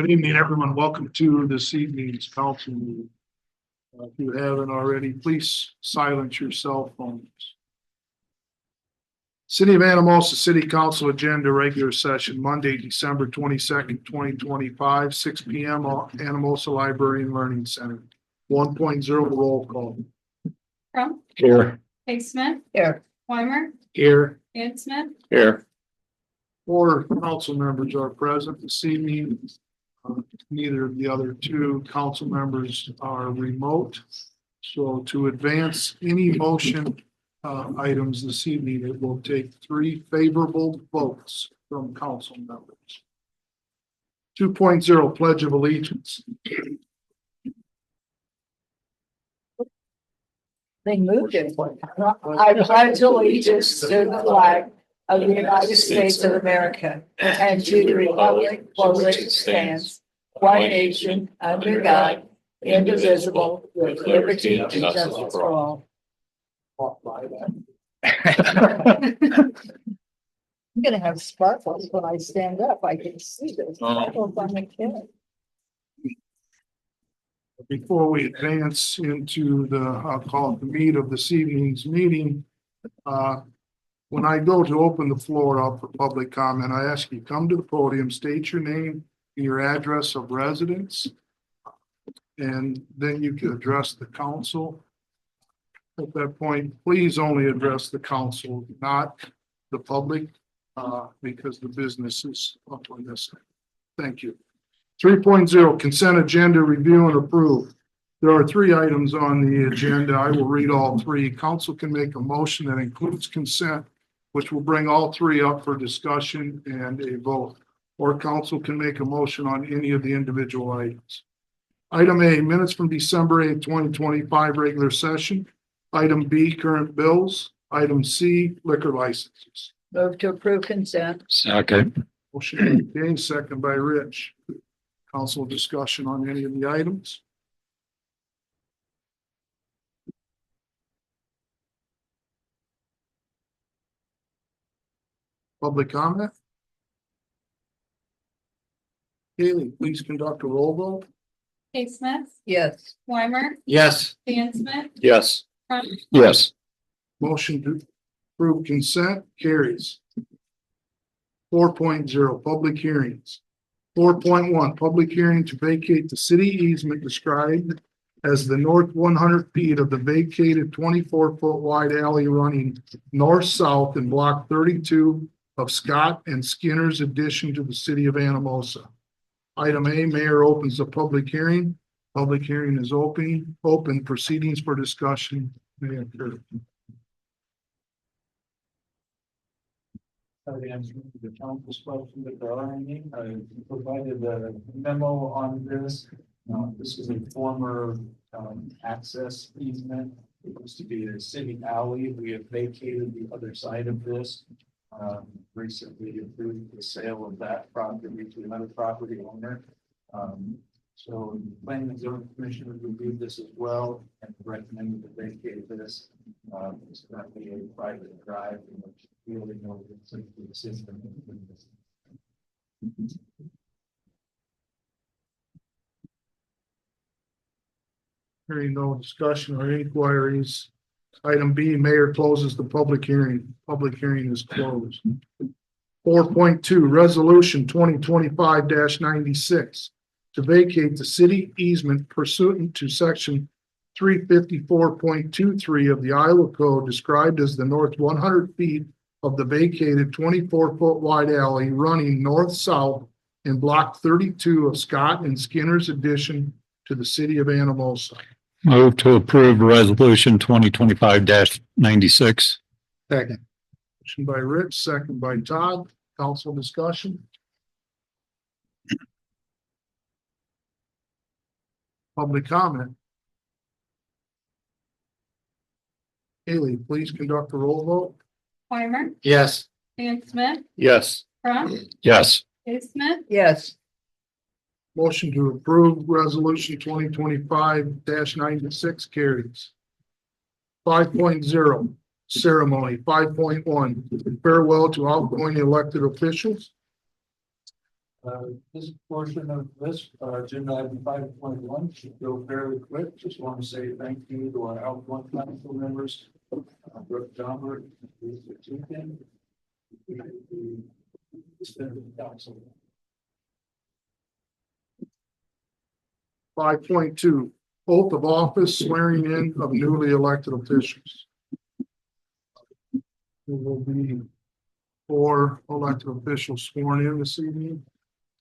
Good evening, everyone. Welcome to this evening's council meeting. If you haven't already, please silence your cell phones. City of Anamosa City Council Agenda Regular Session, Monday, December 22nd, 2025, 6 p.m. Anamosa Library and Learning Center. 1.0 roll call. Crump. Here. Smith. Here. Weimer. Here. Dan Smith. Here. 4 council members are present this evening. Neither of the other 2 council members are remote. So to advance any motion items this evening, it will take 3 favorable votes from council members. 2.0 Pledge of Allegiance. They moved it. I pledge allegiance to the flag of the United States of America and to the republic for which it stands, one nation, under God, indivisible, with liberty and justice for all. I'm gonna have sparkles when I stand up. I can see this. Sparkles on the kid. Before we advance into the, I'll call it the meat of this evening's meeting, when I go to open the floor up for public comment, I ask you come to the podium, state your name and your address of residence, and then you can address the council. At that point, please only address the council, not the public, because the business is up on this. Thank you. 3.0 Consent Agenda Review and Approve. There are 3 items on the agenda. I will read all 3. Council can make a motion that includes consent, which will bring all 3 up for discussion and a vote. Or council can make a motion on any of the individual items. Item A, minutes from December 8, 2025 regular session. Item B, current bills. Item C, liquor licenses. Move to approve consent. Second. Motion by Dane, second by Rich. Council discussion on any of the items. Public comment. Haley, please conduct a roll call. Smith. Yes. Weimer. Yes. Dan Smith. Yes. Crump. Yes. Motion to approve consent carries. 4.0 public hearings. 4.1 public hearing to vacate the city easement described as the north 100 feet of the vacated 24-foot wide alley running north-south in block 32 of Scott and Skinner's addition to the city of Anamosa. Item A, mayor opens the public hearing. Public hearing is open. Proceedings for discussion may occur. The answer to the council's question that there are any. I provided a memo on this. This is a former access easement. It used to be a city alley. We have vacated the other side of this. Recently approved the sale of that property to another property owner. So the planning and zoning commission would review this as well and recommend to vacate this. It's currently a private drive in which really no system. Hearing no discussion or inquiries. Item B, mayor closes the public hearing. Public hearing is closed. 4.2 resolution 2025-96 to vacate the city easement pursuant to section 354.23 of the Iowa Code described as the north 100 feet of the vacated 24-foot wide alley running north-south in block 32 of Scott and Skinner's addition to the city of Anamosa. Move to approve resolution 2025-96. Second. Motion by Rich, second by Todd. Council discussion. Public comment. Haley, please conduct a roll vote. Weimer. Yes. Dan Smith. Yes. Crump. Yes. Smith. Yes. Motion to approve resolution 2025-96 carries. 5.0 ceremony. 5.1 farewell to outgoing elected officials. This portion of this, agenda item 5.1 should go fairly quick. Just want to say thank you to our outgoing council members, Brooke Johnberg, Lisa Tinkin, council. 5.2, oath of office, swearing in of newly elected officials. There will be 4 elected officials sworn in this evening.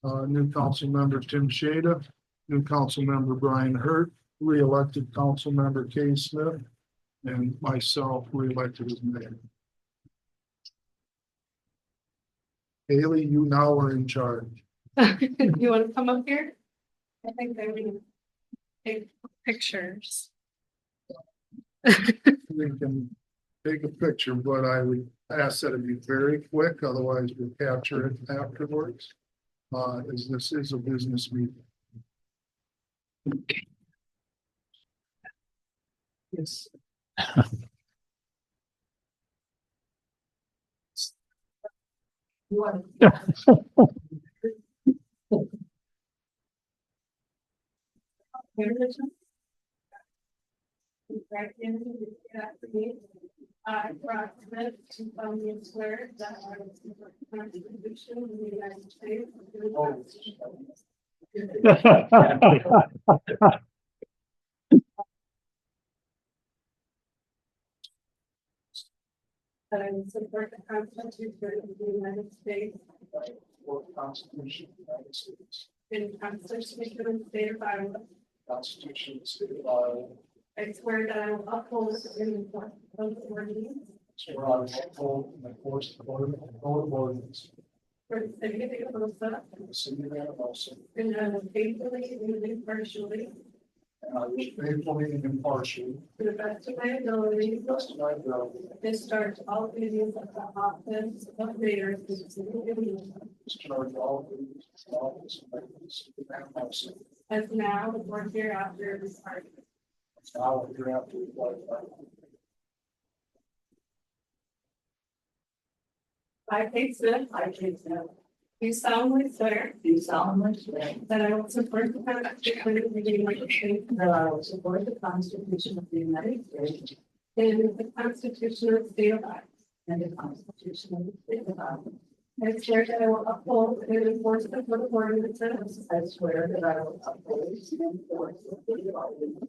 New council member Tim Shada, new council member Brian Hurt, re-elected council member Kay Smith, and myself re-elected as mayor. Haley, you now are in charge. You want to come up here? I think they would take pictures. We can take a picture, but I would ask that it be very quick, otherwise we'll capture it afterwards. As this is a business meeting. Yes. You want I, Rob Smith, to solemnly swear that I will support the Constitution of the United States. That I will support the Constitution of the United States For the Constitution of the United States, and the Constitution of the State of Iowa. Constitution of the State of Iowa, I swear that I will uphold and enforce those ordinances swear I will uphold and enforce the code of ordinance for the city of Anamosa, in the city of Anamosa, and I will faithfully and impartially, and I will faithfully and impartially, to the best of my ability, to the best of my ability, discharge all duties of the office of mayor of the city of Anamosa, discharge all duties of office of the city of Anamosa. as now or hereafter required. Now and hereafter. I, Kate Smith, do solemnly swear do solemnly swear that I will support the Constitution of the United States that I will support the Constitution of the United States and the Constitution of the State of Iowa. and the Constitution of the State of Iowa. I swear that I will uphold and enforce the code of ordinances I swear that I will uphold and enforce the code of ordinance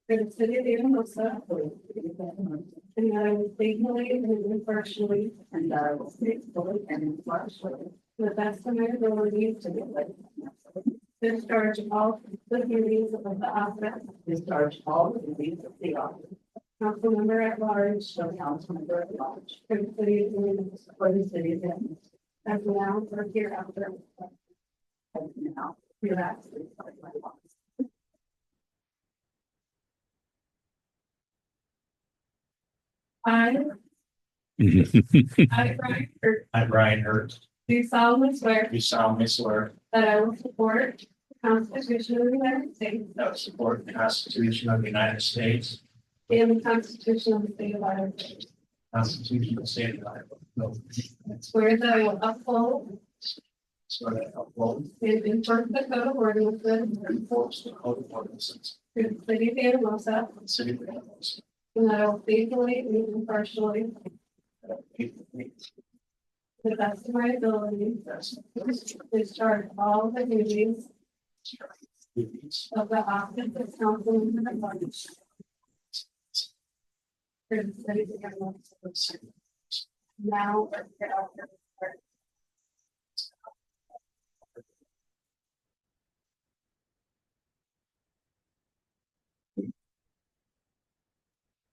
for the city of Anamosa, for the city of Anamosa, and that I will faithfully and impartially, and that I will faithfully and impartially, to the best of my ability, to the best of my ability, discharge all the duties of the office discharge all the duties of the office council member at large of council member at large for the city of Anamosa, for the city of Anamosa, as now or hereafter. and now hereafter by my laws. I, I, Brian Hurt, do solemnly swear do solemnly swear that I will support the Constitution of the United States that I will support the Constitution of the United States, and the Constitution of the State of Iowa. Constitution of the State of Iowa. No, I swear that I will uphold swear that I will uphold and enforce the code of ordinances and enforce the code of ordinances for the city of Anamosa, of the city of Anamosa. and that I will faithfully and impartially, That I will faithfully to the best of my ability, discharge all the duties duties of the office of council member at large for the city of Anamosa, now or hereafter.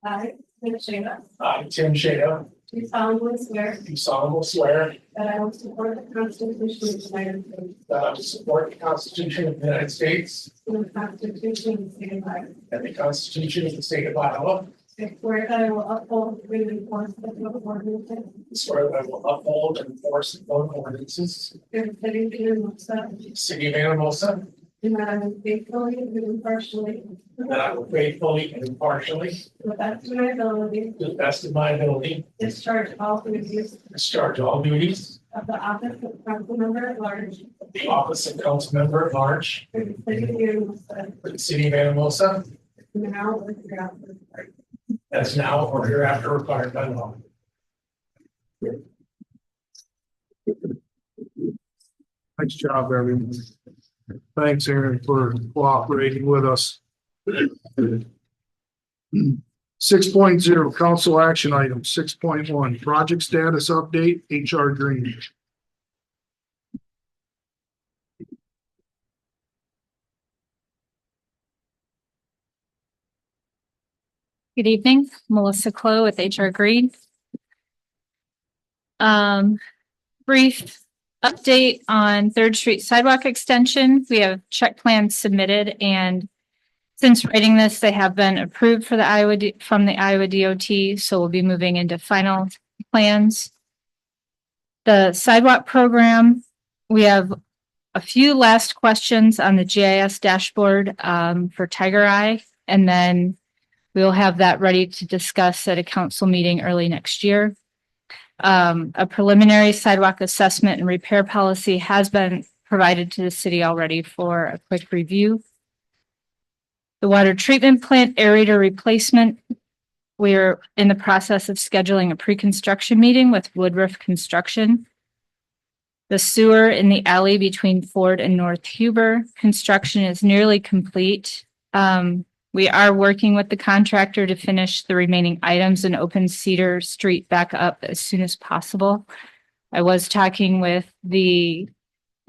I, Tim Shada, I, Tim Shada, do solemnly swear do solemnly swear that I will support the Constitution of the United States that I will support the Constitution of the United States and the Constitution of the State of Iowa. and the Constitution of the State of Iowa. I swear that I will uphold and enforce the code of ordinances I swear that I will uphold and enforce the code of ordinances for the city of Anamosa, of the city of Anamosa, and that I will faithfully and impartially, that I will faithfully and impartially, to the best of my ability, to the best of my ability, discharge all duties discharge all duties of the office of council member at large of the office of council member at large for the city of Anamosa, for the city of Anamosa, now or hereafter. as now or hereafter required by law. Nice job, everyone. Thanks, Aaron, for cooperating with us. 6.0 council action item. 6.1 project status update, HR Green. Good evening, Melissa Clow with HR Green. Brief update on Third Street sidewalk extension. We have check plans submitted, and since writing this, they have been approved for the from the Iowa DOT, so we'll be moving into final plans. The sidewalk program, we have a few last questions on the GIS dashboard for Tiger Eye, and then we'll have that ready to discuss at a council meeting early next year. A preliminary sidewalk assessment and repair policy has been provided to the city already for a quick review. The water treatment plant aerator replacement. We're in the process of scheduling a pre-construction meeting with Woodruff Construction. The sewer in the alley between Ford and North Huber, construction is nearly complete. We are working with the contractor to finish the remaining items and open Cedar Street back up as soon as possible. I was talking with the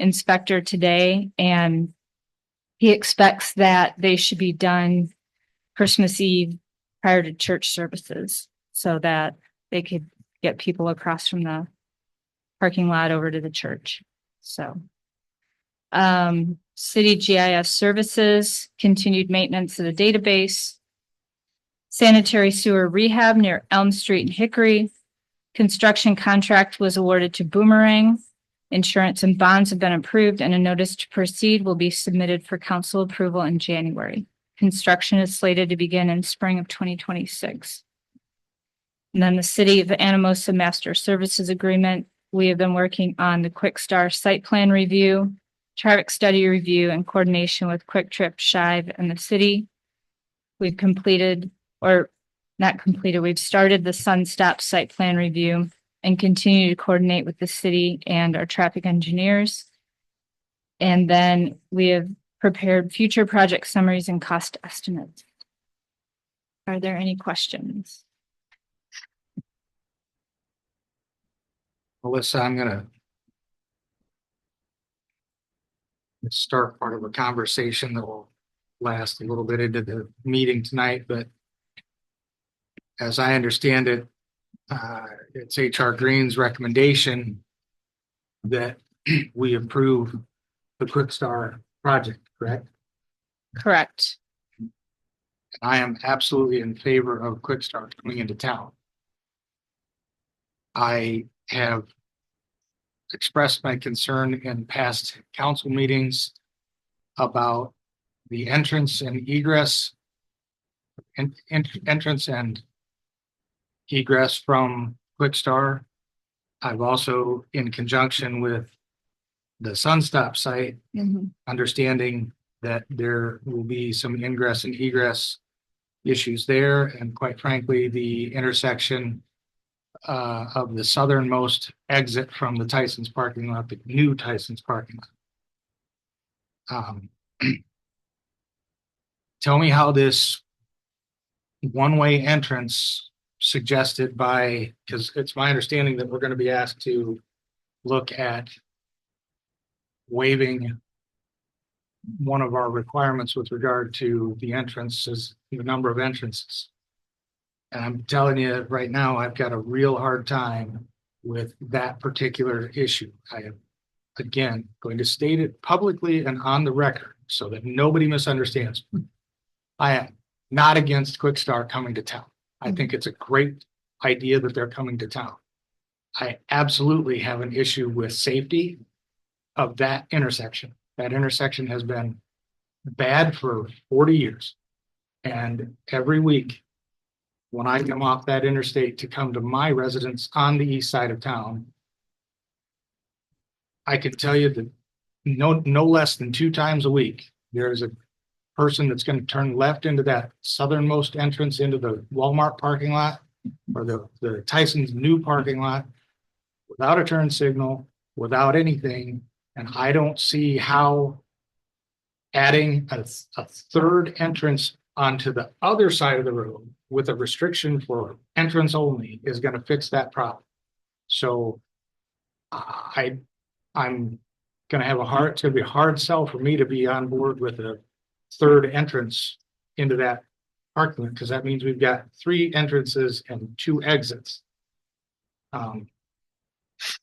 inspector today, and he expects that they should be done Christmas Eve prior to church services so that they could get people across from the parking lot over to the church. So city GIS services, continued maintenance of the database, sanitary sewer rehab near Elm Street and Hickory. Construction contract was awarded to Boomerang. Insurance and bonds have been approved, and a notice to proceed will be submitted for council approval in January. Construction is slated to begin in spring of 2026. And then the City of Anamosa Master Services Agreement. We have been working on the Quick Star site plan review, traffic study review, and coordination with Quick Trip, Shive, and the city. We've completed, or not completed, we've started the Sunstop site plan review and continue to coordinate with the city and our traffic engineers. And then we have prepared future project summaries and cost estimates. Are there any questions? Melissa, I'm gonna start part of a conversation that will last a little bit into the meeting tonight, but as I understand it, it's HR Green's recommendation that we approve the Quick Star project, correct? Correct. I am absolutely in favor of Quick Star coming into town. I have expressed my concern in past council meetings about the entrance and egress entrance and egress from Quick Star. I've also, in conjunction with the Sunstop site, understanding that there will be some ingress and egress issues there, and quite frankly, the intersection of the southernmost exit from the Tyson's parking lot, the new Tyson's parking lot. Tell me how this one-way entrance suggested by, because it's my understanding that we're going to be asked to look at waiving one of our requirements with regard to the entrances, the number of entrances. And I'm telling you right now, I've got a real hard time with that particular issue. I am, again, going to state it publicly and on the record so that nobody misunderstands. I am not against Quick Star coming to town. I think it's a great idea that they're coming to town. I absolutely have an issue with safety of that intersection. That intersection has been bad for 40 years. And every week, when I come off that interstate to come to my residence on the east side of town, I can tell you that no less than 2 times a week, there's a person that's going to turn left into that southernmost entrance into the Walmart parking lot or the Tyson's new parking lot without a turn signal, without anything. And I don't see how adding a third entrance onto the other side of the road with a restriction for entrance only is going to fix that problem. So I'm going to have it's going to be a hard sell for me to be on board with a third entrance into that parking lot, because that means we've got 3 entrances and 2 exits. And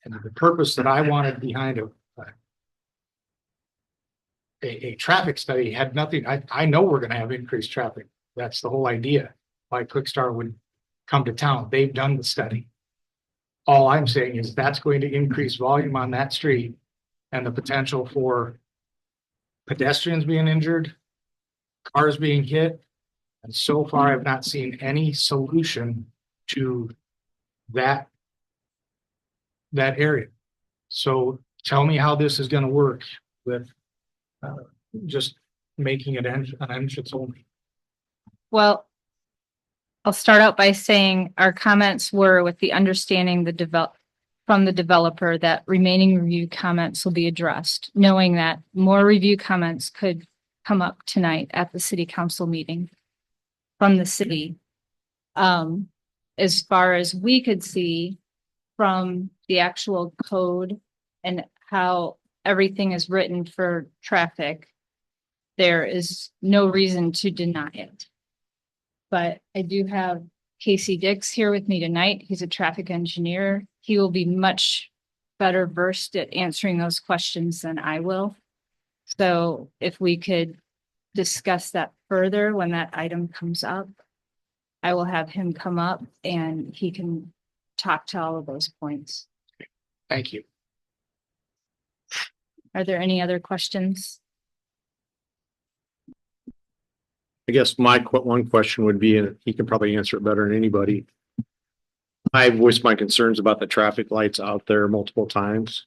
the purpose that I wanted behind a traffic study had nothing. I know we're going to have increased traffic. That's the whole idea why Quickstar would come to town. They've done the study. All I'm saying is that's going to increase volume on that street and the potential for pedestrians being injured, cars being hit. And so far, I've not seen any solution to that area. So tell me how this is going to work with just making it an entrance only. Well, I'll start out by saying our comments were with the understanding from the developer that remaining review comments will be addressed, knowing that more review comments could come up tonight at the city council meeting from the city. As far as we could see from the actual code and how everything is written for traffic, there is no reason to deny it. But I do have Casey Dix here with me tonight. He's a traffic engineer. He will be much better versed at answering those questions than I will. So if we could discuss that further when that item comes up, I will have him come up and he can talk to all of those points. Thank you. Are there any other questions? I guess my one question would be, and he can probably answer it better than anybody. I voiced my concerns about the traffic lights out there multiple times.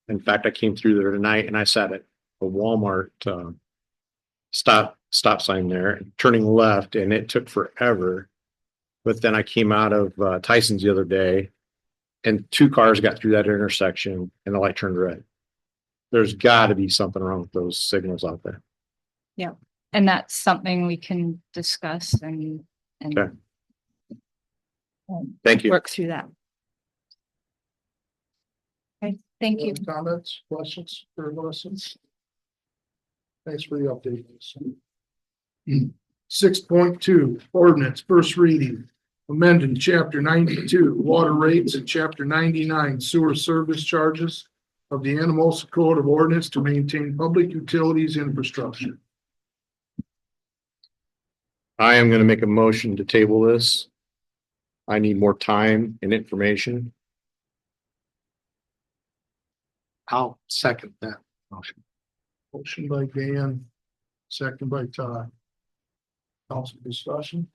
In fact, I came through there tonight and I sat at a Walmart stop sign there, turning left, and it took forever. But then I came out of Tyson's the other day, and 2 cars got through that intersection, and the light turned red. There's got to be something wrong with those signals out there. Yeah. And that's something we can discuss and Okay. Thank you. work through that. Okay, thank you. Comments, questions for Melissa? Thanks for the update. 6.2 ordinance, first reading, amending chapter 92 water rates and chapter 99 sewer service charges of the Anamosa Code of Ordinance to maintain public utilities infrastructure. I am going to make a motion to table this. I need more time and information. I'll second that motion. Motion by Dan, second by Todd. Council discussion.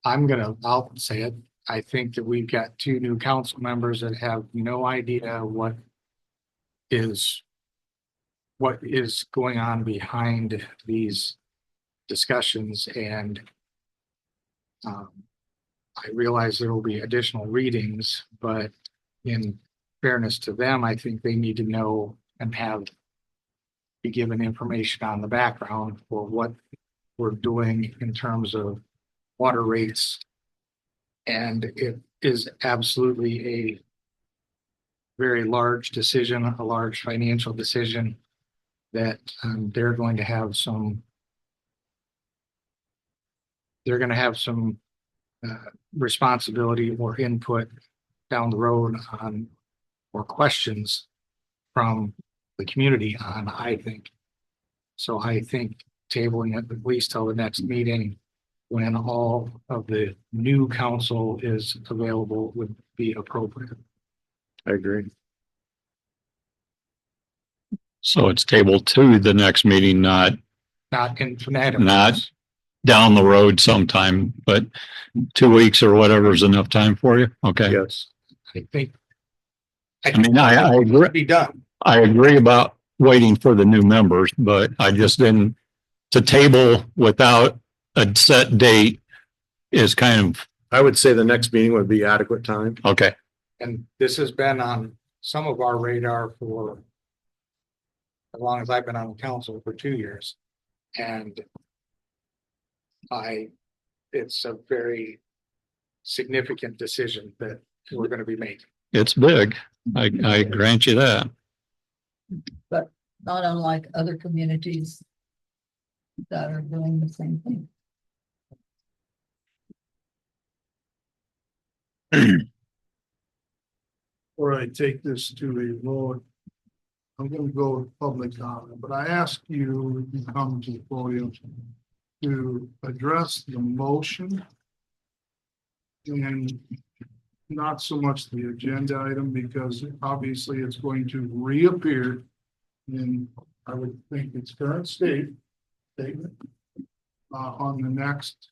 I'll say it. I think that we've got 2 new council members that have no idea what is going on behind these discussions. And I realize there will be additional readings, but in fairness to them, I think they need to know and be given information on the background for what we're doing in terms of water rates. And it is absolutely a very large decision, a large financial decision that they're going to have some responsibility or input down the road on, or questions from the community on, I think. So I think tabling it at least till the next meeting when all of the new council is available would be appropriate. I agree. So it's tabled to the next meeting, not not infinitum. Not- down the road sometime, but 2 weeks or whatever is enough time for you. Okay. Yes. I think. I mean, I agree. Be done. I agree about waiting for the new members, but I just didn't, to table without a set date is kind of, I would say the next meeting would be adequate time. okay. And this has been on some of our radar for as long as I've been on the council, for 2 years. And it's a very significant decision that we're going to be making. It's big. I grant you that. But not unlike other communities that are doing the same thing. Before I take this to a vote, I'm gonna go with public comment, but I ask you to come to the podium to address the motion and not so much the agenda item, because obviously it's going to reappear in, I would think, its current statement on the next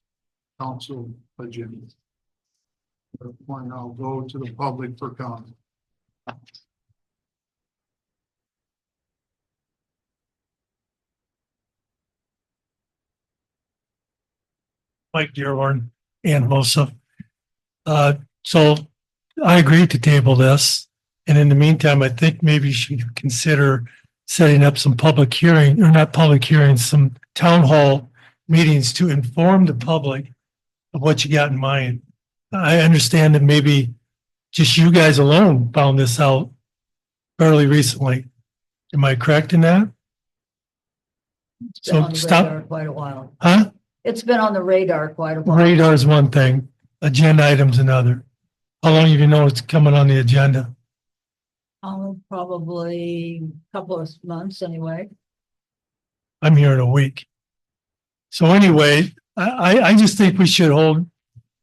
council agenda. At that point, I'll go to the public for comment. Mike Dearborn, Anamosa. So I agree to table this. And in the meantime, I think maybe you should consider setting up some public hearing, or not public hearings, some town hall meetings to inform the public of what you got in mind. I understand that maybe just you guys alone found this out fairly recently. Am I correct in that? It's been on So the stop, radar quite a while. huh? It's been on the radar quite a while. Radar is one thing, agenda items another. How long have you know it's coming on the agenda? Probably a couple of months anyway. I'm here in a week. So anyway, I just think we should hold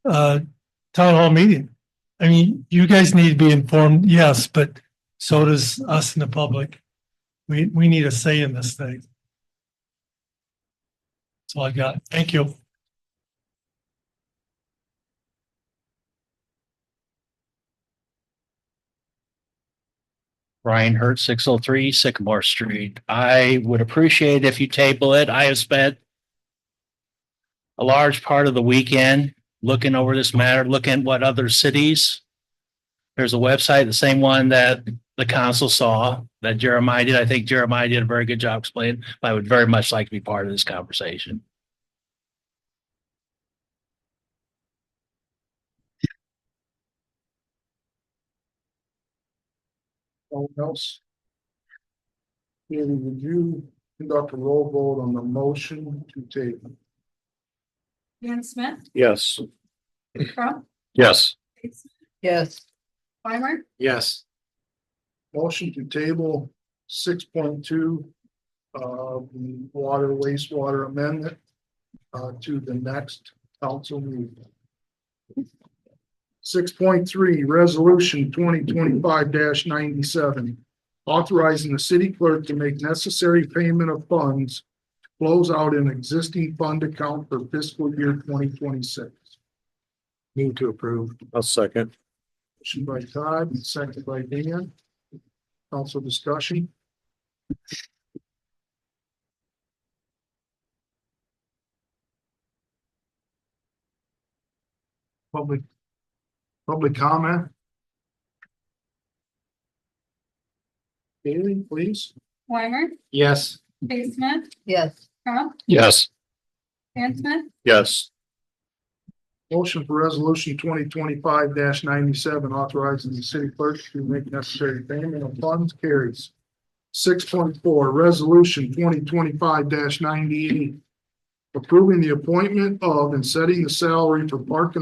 a town hall meeting. I mean, you guys need to be informed, yes, but so does us in the public. We need a say in this thing. That's all I got. Thank you. Ryan Hurt, 603 Sycamore Street. I would appreciate if you table it. I have spent a large part of the weekend looking over this matter, looking at what other cities. There's a website, the same one that the council saw that Jeremiah did. I think Jeremiah did a very good job explaining, but I would very much like to be part of this conversation. No one else? Haley, would you conduct a roll vote on the motion to table? Dan Smith, Yes. Crump, Yes. Yes, Weimer, Yes. Motion to table 6.2, the water wastewater amendment, to the next council meeting. 6.3, resolution 2025-97, authorizing the city clerk to make necessary payment of funds to close out an existing fund account for fiscal year 2026. Move to approve. I'll second. Motion by Todd, and second by Dan. Council discussion. Public comment. Haley, please. Weimer, Yes. Dave Smith, yes, Crump, Yes. Dan Smith, Yes. Motion for resolution 2025-97, authorizing the city clerk to make necessary payment of funds carries. 6.4, resolution 2025-98, approving the appointment of and setting the salary for Parks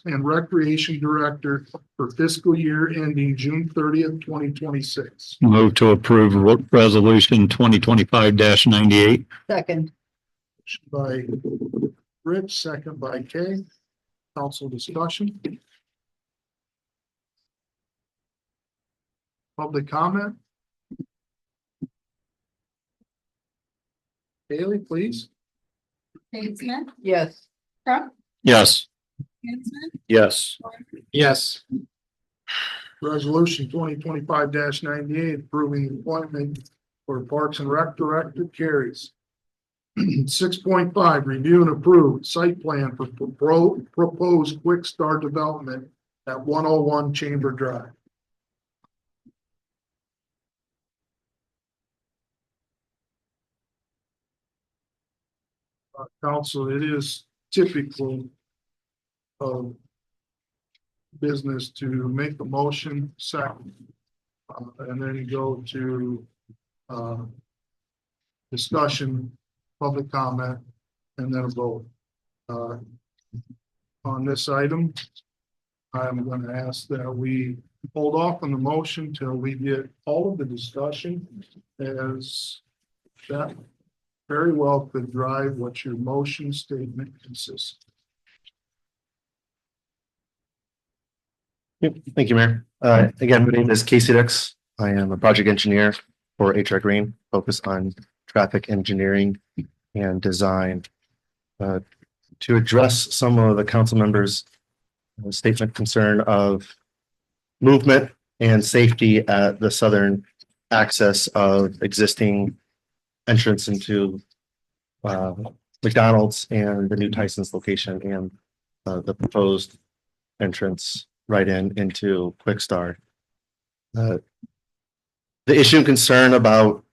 and Recreation Director for fiscal year ending June 30th, 2026. Move to approve resolution 2025-98. second, By Rich, second by Kay. Council discussion. Public comment. Haley, please. Dave Smith, Yes. Crump, Yes. Hinsman, Yes. Yes. Resolution 2025-98 approving the appointment for Parks and Rec Director carries. 6.5, review and approve site plan for proposed quick start development at 101 Chamber Drive. Council, it is typical of business to make a motion second, and then go to discussion, public comment, and then a vote. On this item, I'm going to ask that we hold off on the motion till we get all of the discussion, as that very well could drive what your motion statement consists of. Yep, thank you, Mayor. Again, my name is Casey Dix. I am a project engineer for HR Green, focused on traffic engineering and design. To address some of the council members' statement concern of movement and safety at the southern access of existing entrance into McDonald's and the new Tyson's location, and the proposed entrance right into Quick Start. The issue and concern about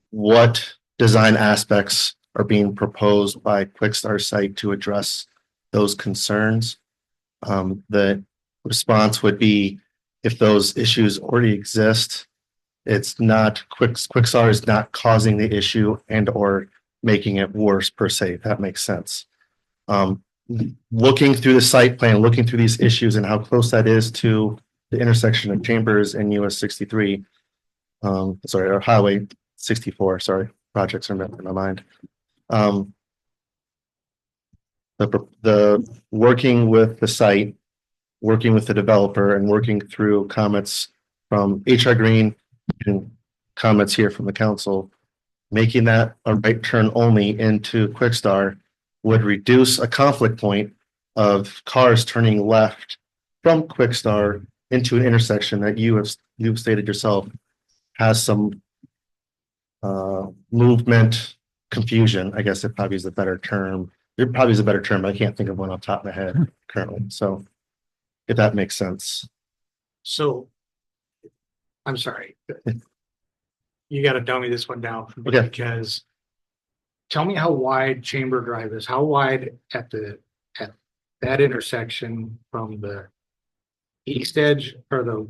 what design aspects are being proposed by Quick Start site to address those concerns. The response would be, if those issues already exist, it's not Quick Start is not causing the issue and or making it worse per se, if that makes sense. Looking through the site plan, looking through these issues and how close that is to the intersection of Chambers and US 63, or Highway 64, sorry, projects are in my mind. The working with the site, working with the developer, and working through comments from HR Green and comments here from the council, making that a right turn only into Quick Start would reduce a conflict point of cars turning left from Quick Start into an intersection that you've stated yourself has some movement confusion. I guess it probably is a better term. It probably is a better term, but I can't think of one off the top of my head currently. So if that makes sense. So I'm sorry. You got to dumb me this one down for me, Okay. because tell me how wide Chamber Drive is. How wide at that intersection from the east edge or the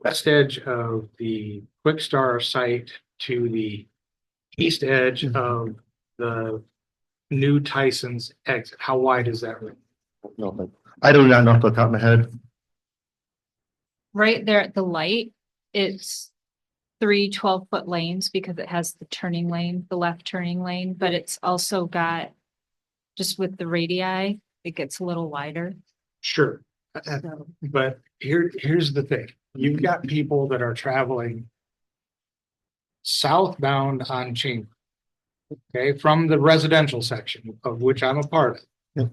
west edge of the Quick Start site to the east edge of the new Tyson's exit? How wide is that ring? No, but I do not know off the top of my head. Right there at the light, it's 3 12-foot lanes because it has the turning lane, the left turning lane, but it's also got, just with the radii, it gets a little wider. Sure. So But here's the thing. You've got people that are traveling southbound on Chamber, okay, from the residential section, of which I'm a part of,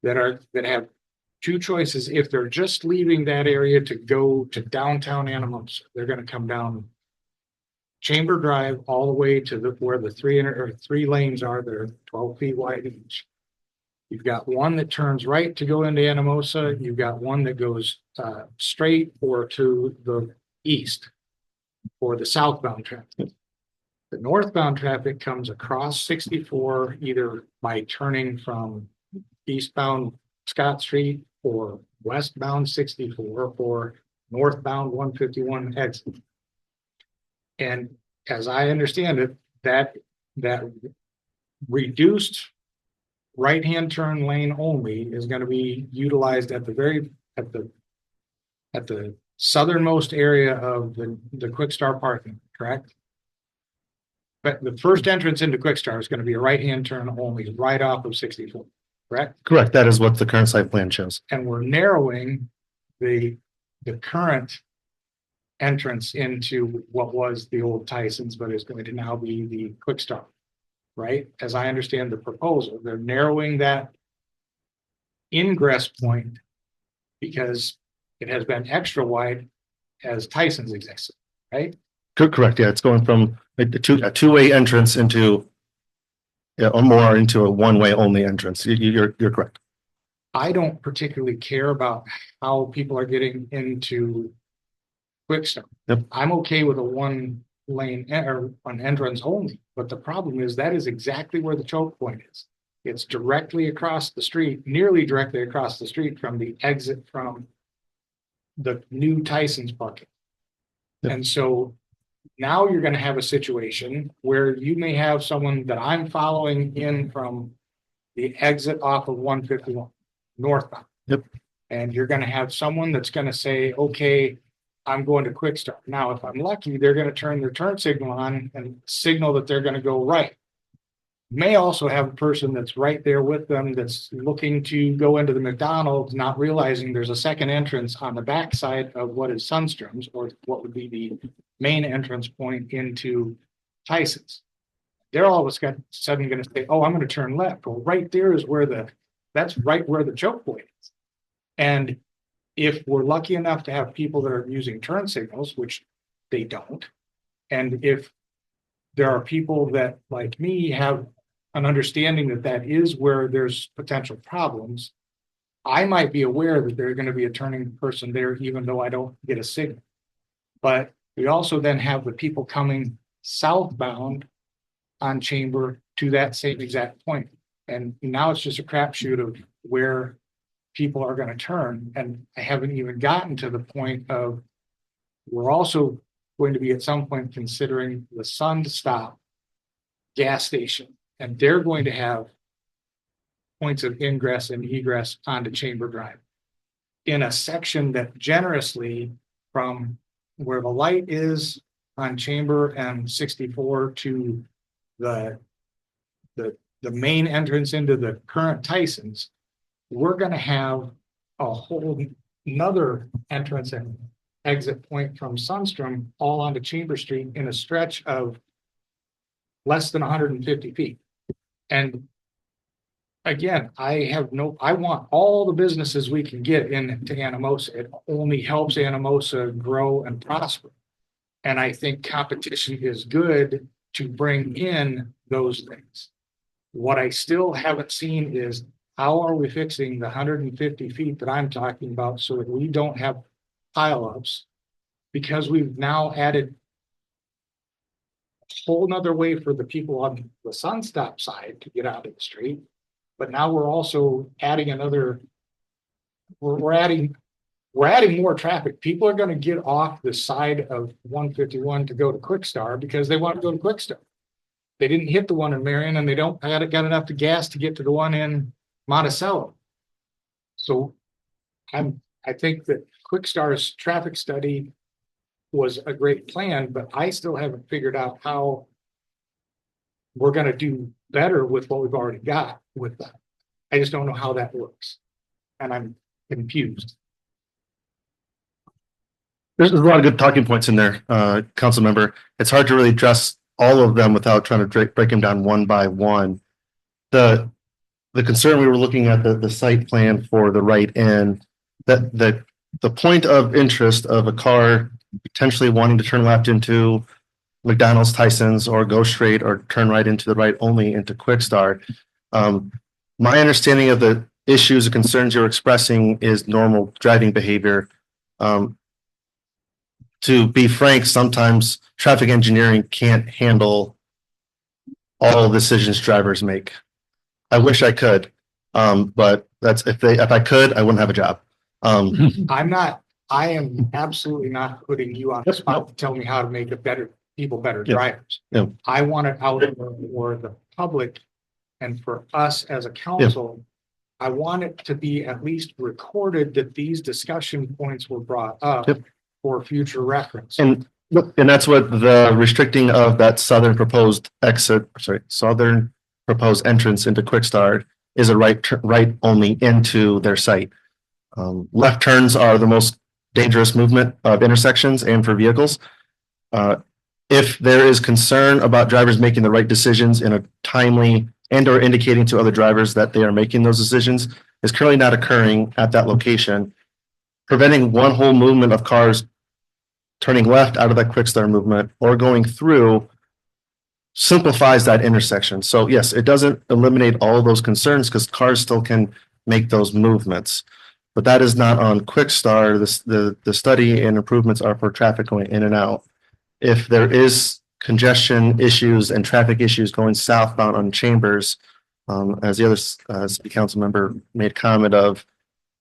that have two choices. If they're just leaving that area to go to downtown Anamosa, they're going to come down Chamber Drive all the way to where the three lanes are. They're 12 feet wide each. You've got one that turns right to go into Anamosa. You've got one that goes straight or to the east for the southbound traffic. The northbound traffic comes across 64 either by turning from eastbound Scott Street or westbound 64 or northbound 151 exit. And as I understand it, that reduced right-hand turn lane only is going to be utilized at the southernmost area of the Quick Start parking, correct? But the first entrance into Quick Start is going to be a right-hand turn only, right off of 64, correct? Correct. That is what the current site plan shows. And we're narrowing the current entrance into what was the old Tyson's, but is going to now be the Quick Start. right? As I understand the proposal, they're narrowing that ingress point because it has been extra wide as Tyson's existed, right? Correct, yeah, it's going from a two-way entrance into or more into a one-way only entrance. You're correct. I don't particularly care about how people are getting into Quickstone. Yep. I'm okay with a one lane or an entrance only, but the problem is that is exactly where the choke point is. It's directly across the street, nearly directly across the street from the exit from the new Tyson's parking. Yep. And so now you're going to have a situation where you may have someone that I'm following in from the exit off of 151 northbound. Yep. And you're going to have someone that's going to say, okay, I'm going to Quick Start. Now, if I'm lucky, they're going to turn their turn signal on and signal that they're going to go right. You may also have a person that's right there with them that's looking to go into the McDonald's, not realizing there's a second entrance on the backside of what is Sunstrom's, or what would be the main entrance point into Tyson's. They're all of a sudden going to say, oh, I'm going to turn left. Well, right there is where that's right where the choke point is. And if we're lucky enough to have people that are using turn signals, which they don't, and if there are people that, like me, have an understanding that that is where there's potential problems, I might be aware that there's going to be a turning person there, even though I don't get a signal. But we also then have the people coming southbound on Chamber to that same exact point. And now it's just a crapshoot of where people are going to turn. And I haven't even gotten to the point of, we're also going to be at some point considering the Sun Stop gas station. And they're going to have points of ingress and egress onto Chamber Drive in a section that generously, from where the light is on Chamber and 64 to the main entrance into the current Tyson's, we're going to have a whole another entrance and exit point from Sunstrom all onto Chamber Street in a stretch of less than 150 feet. And again, I want all the businesses we can get into Anamosa. It only helps Anamosa grow and prosper. And I think competition is good to bring in those things. What I still haven't seen is, how are we fixing the 150 feet that I'm talking about so that we don't have pileups? Because we've now added a whole nother way for the people on the Sunstop side to get out of the street. But now we're also adding another, we're adding more traffic. People are going to get off the side of 151 to go to Quick Star because they want to go to Quick Star. They didn't hit the one in Marion, and they don't got enough gas to get to the one in Monticello. So I think that Quick Star's traffic study was a great plan, but I still haven't figured out how we're going to do better with what we've already got with that. I just don't know how that works. And I'm confused. There's a lot of good talking points in there, council member. It's hard to really address all of them without trying to break them down one by one. The concern, we were looking at the site plan for the right end, that the point of interest of a car potentially wanting to turn left into McDonald's, Tyson's, or go straight or turn right into the right only into Quick Start. My understanding of the issues and concerns you're expressing is normal driving behavior. To be frank, sometimes traffic engineering can't handle all decisions drivers make. I wish I could, but that's if I could, I wouldn't have a job. I am absolutely not putting you on the spot to tell me how to make better drivers. Yeah. I want it out for the public and for us as a council. I want it to be at least recorded that these discussion points were brought up for future reference. And that's what the restricting of that southern proposed entrance into Quick Start is a right only into their site. Left turns are the most dangerous movement of intersections and for vehicles. If there is concern about drivers making the right decisions in a timely and or indicating to other drivers that they are making those decisions is currently not occurring at that location, preventing one whole movement of cars turning left out of that quick start movement or going through simplifies that intersection. So yes, it doesn't eliminate all of those concerns because cars still can make those movements. But that is not on quick start. The study and improvements are for traffic going in and out. If there is congestion issues and traffic issues going southbound on Chambers, as the other city council member made comment of,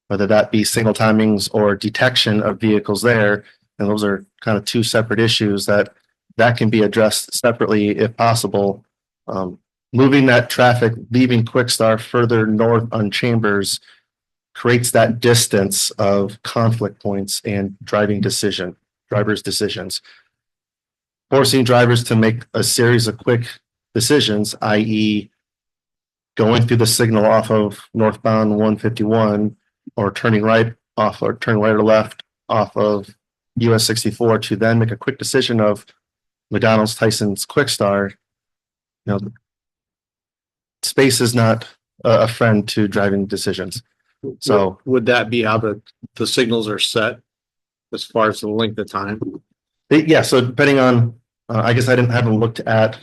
whether that be single timings or detection of vehicles there, and those are kind of two separate issues that can be addressed separately if possible. Moving that traffic, leaving Quickstar further north on Chambers creates that distance of conflict points and drivers' decisions. Forcing drivers to make a series of quick decisions, i.e. going through the signal off of northbound 151 or turning right or left off of US 64 to then make a quick decision of McDonald's, Tyson's, Quickstar. Space is not a friend to driving decisions. So would that be how the signals are set as far as the length of time? yeah, so depending on, I guess I haven't looked at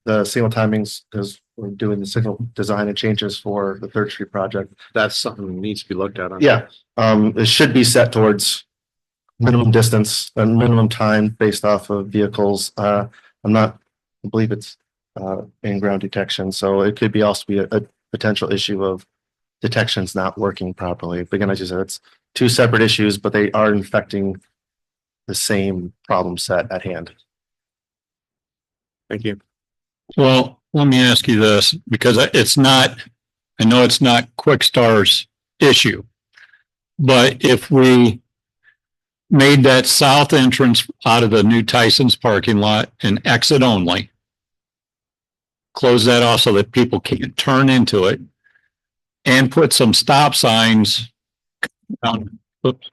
the signal timings because we're doing the signal design and changes for the Third Street project. That's something that needs to be looked at. Yeah, it should be set towards minimum distance and minimum time based off of vehicles. I believe it's in-ground detection, so it could be also be a potential issue of detections not working properly. But again, I just said it's two separate issues, but they are infecting the same problem set at hand. Thank you. Well, let me ask you this, because I know it's not Quickstar's issue, but if we made that south entrance out of the new Tyson's parking lot an exit only, close that off so that people can't turn into it, and put some stop signs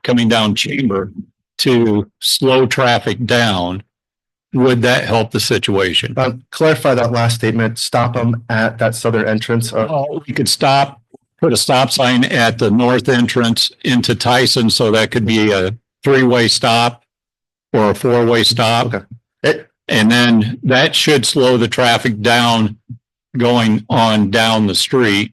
coming down Chamber to slow traffic down, would that help the situation? Clarify that last statement. Stop them at that southern entrance. You could put a stop sign at the north entrance into Tyson, so that could be a 3-way stop or a 4-way stop. Okay. And then that should slow the traffic down going on down the street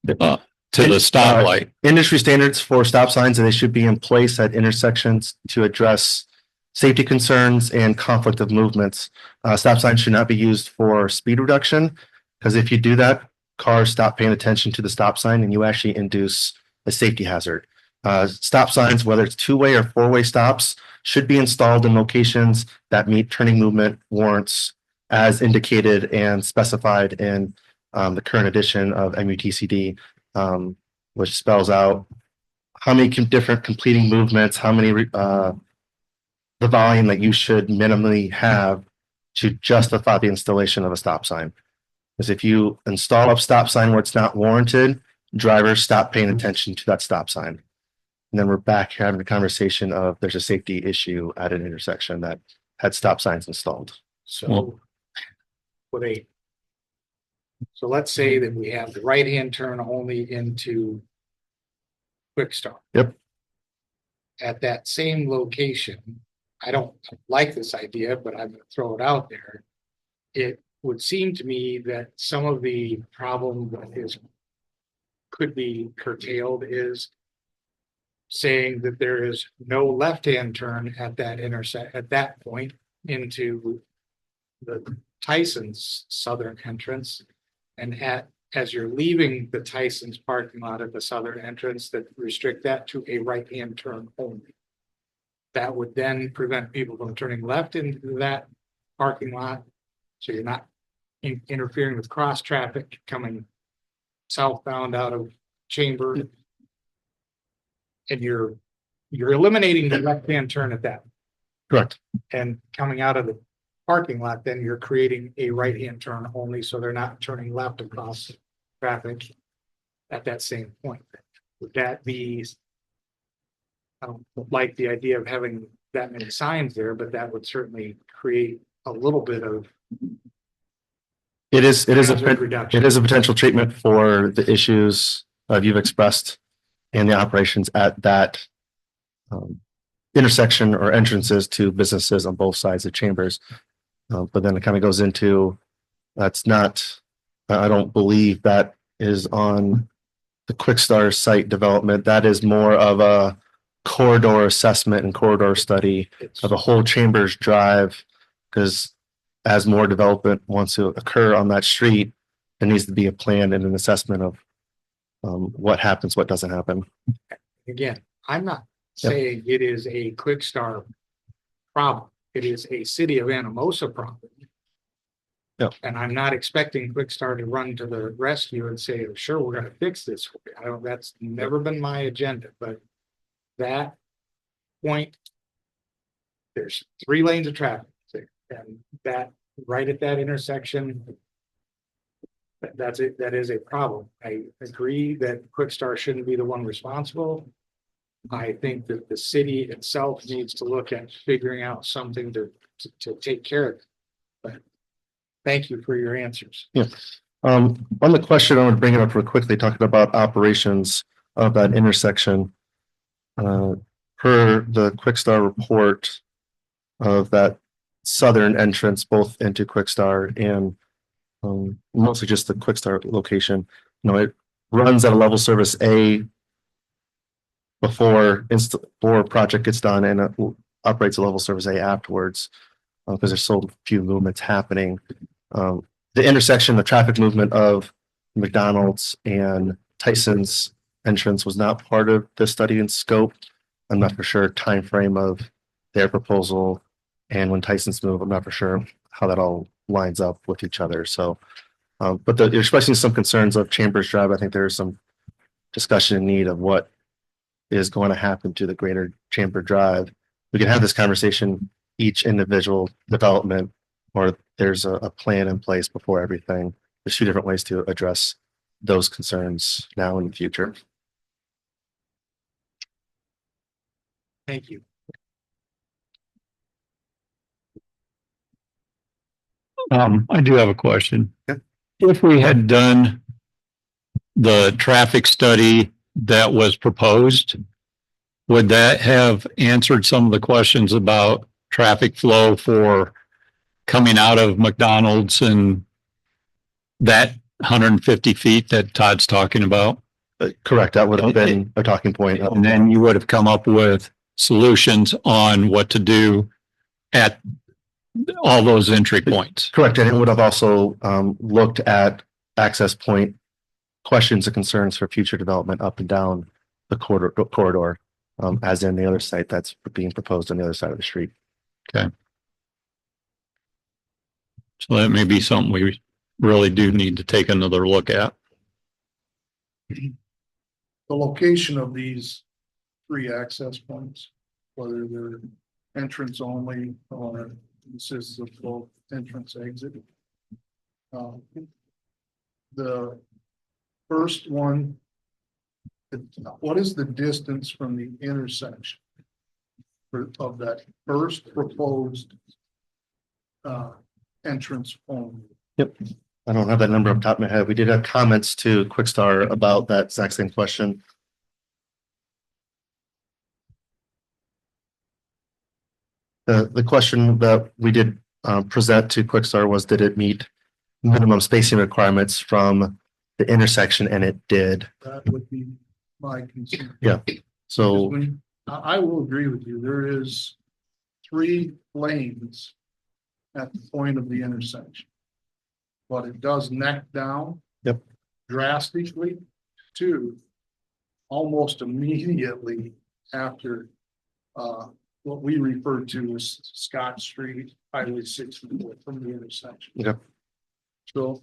to the stoplight. Industry standards for stop signs, and they should be in place at intersections to address safety concerns and conflict of movements. Stop signs should not be used for speed reduction, because if you do that, cars stop paying attention to the stop sign and you actually induce a safety hazard. Stop signs, whether it's 2-way or 4-way stops, should be installed in locations that meet turning movement warrants as indicated and specified in the current edition of MUTCD, which spells out how many different completing movements, how many the volume that you should minimally have to justify the installation of a stop sign. Because if you install a stop sign where it's not warranted, drivers stop paying attention to that stop sign. And then we're back having a conversation of there's a safety issue at an intersection that had stop signs installed. So let's say that we have the right-hand turn only into Quick Start. Yep. At that same location, I don't like this idea, but I'm going to throw it out there. It would seem to me that some of the problem that could be curtailed is saying that there is no left-hand turn at that point into the Tyson's southern entrance, and as you're leaving the Tyson's parking lot at the southern entrance, that restrict that to a right-hand turn only. That would then prevent people from turning left into that parking lot, so you're not interfering with cross traffic coming southbound out of Chamber, and you're eliminating the left-hand turn at that. Correct. And coming out of the parking lot, then you're creating a right-hand turn only, so they're not turning left across traffic at that same point. Would that be, I don't like the idea of having that many signs there, but that would certainly create a little bit of It is hazard reduction. it is a potential treatment for the issues you've expressed and the operations at that intersection or entrances to businesses on both sides of Chambers. But then it kind of goes into, that's not, I don't believe that is on the Quickstar site development. That is more of a corridor assessment and corridor study of the whole Chambers Drive. Because as more development wants to occur on that street, there needs to be a plan and an assessment of what happens, what doesn't happen. Again, I'm not Yep. saying it is a Quickstar problem. It is a city of Anamosa problem. Yep. And I'm not expecting Quickstar to run to the rescue and say, sure, we're gonna fix this for you. I don't, that's never been my agenda, but that point, there's 3 lanes of traffic there, and that, right at that intersection, that's it, that is a problem. I agree that Quickstar shouldn't be the one responsible. I think that the city itself needs to look at figuring out something to take care of it. But thank you for your answers. On the question, I want to bring it up real quickly, talking about operations of that intersection. Per the Quickstar report of that southern entrance, both into Quickstar and mostly just the Quickstar location, it runs at a level service A before project gets done, and it operates a level service A afterwards because there's so few movements happening. The intersection, the traffic movement of McDonald's and Tyson's entrance was not part of the study and scope. I'm not for sure time frame of their proposal, and when Tyson's move, I'm not for sure how that all lines up with each other. So, but you're expressing some concerns of Chambers Drive. I think there's some discussion in need of what is going to happen to the greater Chamber Drive. We can have this conversation each individual development, or there's a plan in place before everything. There's 2 different ways to address those concerns now and in the future. Thank you. I do have a question. Yeah. If we had done the traffic study that was proposed, would that have answered some of the questions about traffic flow for coming out of McDonald's and that 150 feet that Todd's talking about? Correct. That would have been a talking point. And then you would have come up with solutions on what to do at all those entry points. Correct. And it would have also looked at access point questions and concerns for future development up and down the corridor, as in the other site that's being proposed on the other side of the street. Okay. So that may be something we really do need to take another look at. The location of these 3 access points, whether they're entrance only or consists of both entrance exit. The first one, what is the distance from the intersection of that first proposed entrance only? Yep. I don't have that number off the top of my head. We did have comments to Quickstar about that exact same question. The question that we did present to Quickstar was, did it meet minimum spacing requirements from the intersection? And it did. That would be my concern. Yeah. So I will agree with you. There is 3 lanes at the point of the intersection, but it does neck down. Yep. Drastically to almost immediately after what we refer to as Scott Street, Highway 64 from the intersection. Yep. So,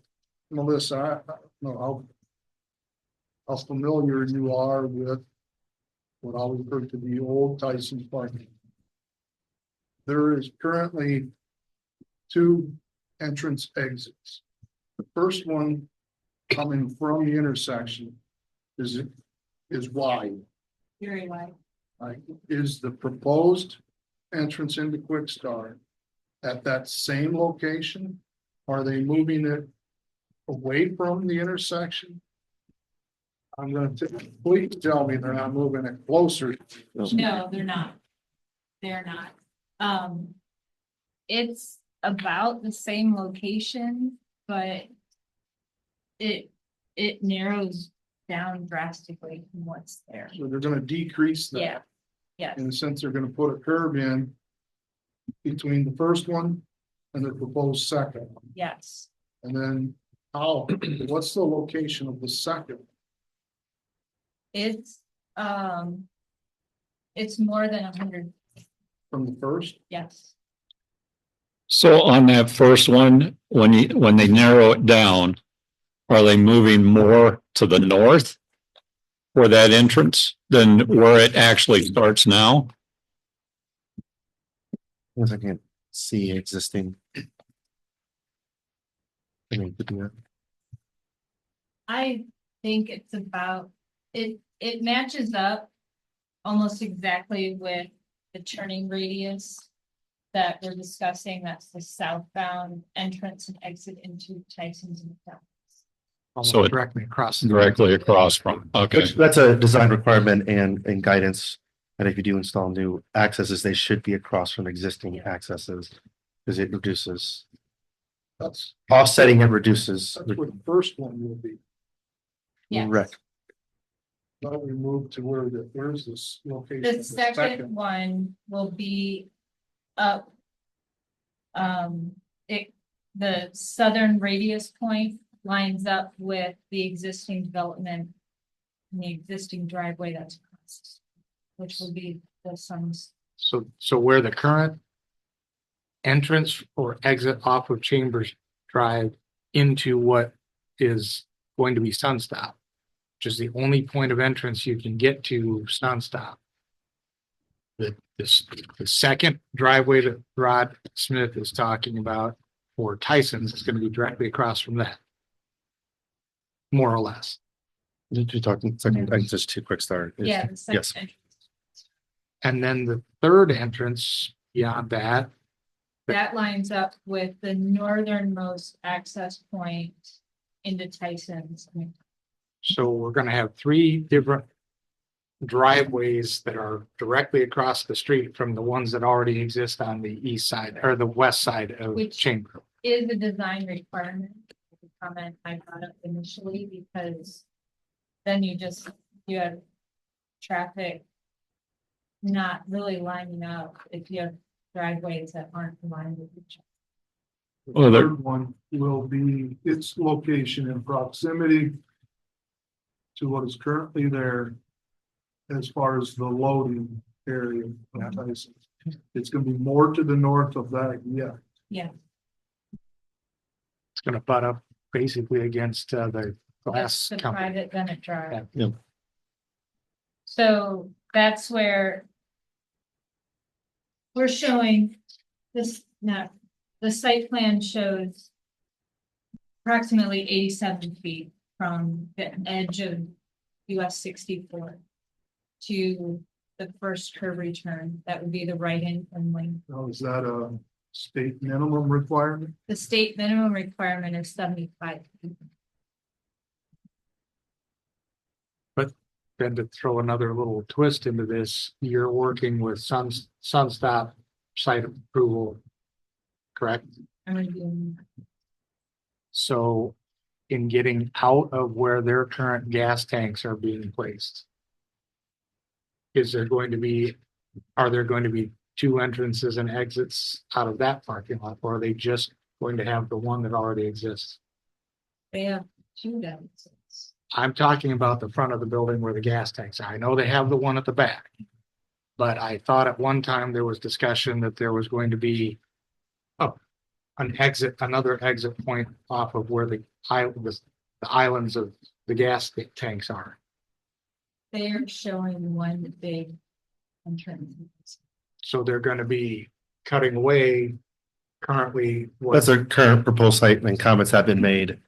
Melissa, I don't know how familiar you are with what I'll refer to the old Tyson parking. There is currently 2 entrance exits. The first one coming from the intersection is wide. Very wide. Is the proposed entrance into Quick Start at that same location? Are they moving it away from the intersection? I'm gonna, please tell me they're not moving it closer. No, they're not. They're not. It's about the same location, but it narrows down drastically from what's there. So they're gonna decrease that. Yeah, yeah. In the sense they're gonna put a curb in between the first one and the proposed second one. Yes. And then what's the location of the second? It's more than 100, From the first? yes. So on that first one, when they narrow it down, are they moving more to the north for that entrance than where it actually starts now? If I can't see existing. I think it's about, it matches up almost exactly with the turning radius that we're discussing. That's the southbound entrance and exit into Tyson's and Dallas. So it- directly across. Directly across from, okay. Which that's a design requirement and guidance. And if you do install new accesses, they should be across from existing accesses. Because it reduces, That's, offsetting it reduces. that's where the first one will be. Yes. Correct. But we move to where's this location? The second one will be up. The southern radius point lines up with the existing development. And the existing driveway that's across, which will be the sun's. So where the current entrance or exit off of Chambers Drive into what is going to be Sunstop, which is the only point of entrance you can get to Sunstop. The second driveway that Rod Smith is talking about for Tyson's is going to be directly across from that. More or less. You're talking second access to Quick Start. is- Yeah. The second Yes. entrance. And then the third entrance beyond that, That lines up with the northernmost access point into Tyson's. so we're gonna have three different driveways that are directly across the street from the ones that already exist on the east side or the west side of Which- Chamber. Is a design requirement, the comment I brought up initially, because then you have traffic not really lining up if you have driveways that aren't aligned with each other. The third one will be its location in proximity to what is currently there as far as the loading area. of Tyson. It's gonna be more to the north of that, yeah. Yeah. It's gonna butt up basically against the glass That's the company. private Bennett Drive. Yeah. So that's where we're showing this, the site plan shows approximately 87 feet from the edge of US 64 to the first curve return. That would be the right-hand turn lane. Now, is that a state minimum requirement? The state minimum requirement is 75 feet. Then to throw another little twist into this, you're working with Sunstop site approval. Correct? I'm reviewing. So in getting out of where their current gas tanks are being placed. Are there going to be two entrances and exits out of that parking lot, or are they just going to have the one that already exists? They have two exits. I'm talking about the front of the building where the gas tanks are. I know they have the one at the back. But I thought at one time there was discussion that there was going to be another exit point off of where the islands of the gas tanks are. They are showing one big entrance. So they're gonna be cutting away currently. That's a current proposed site and comments have been made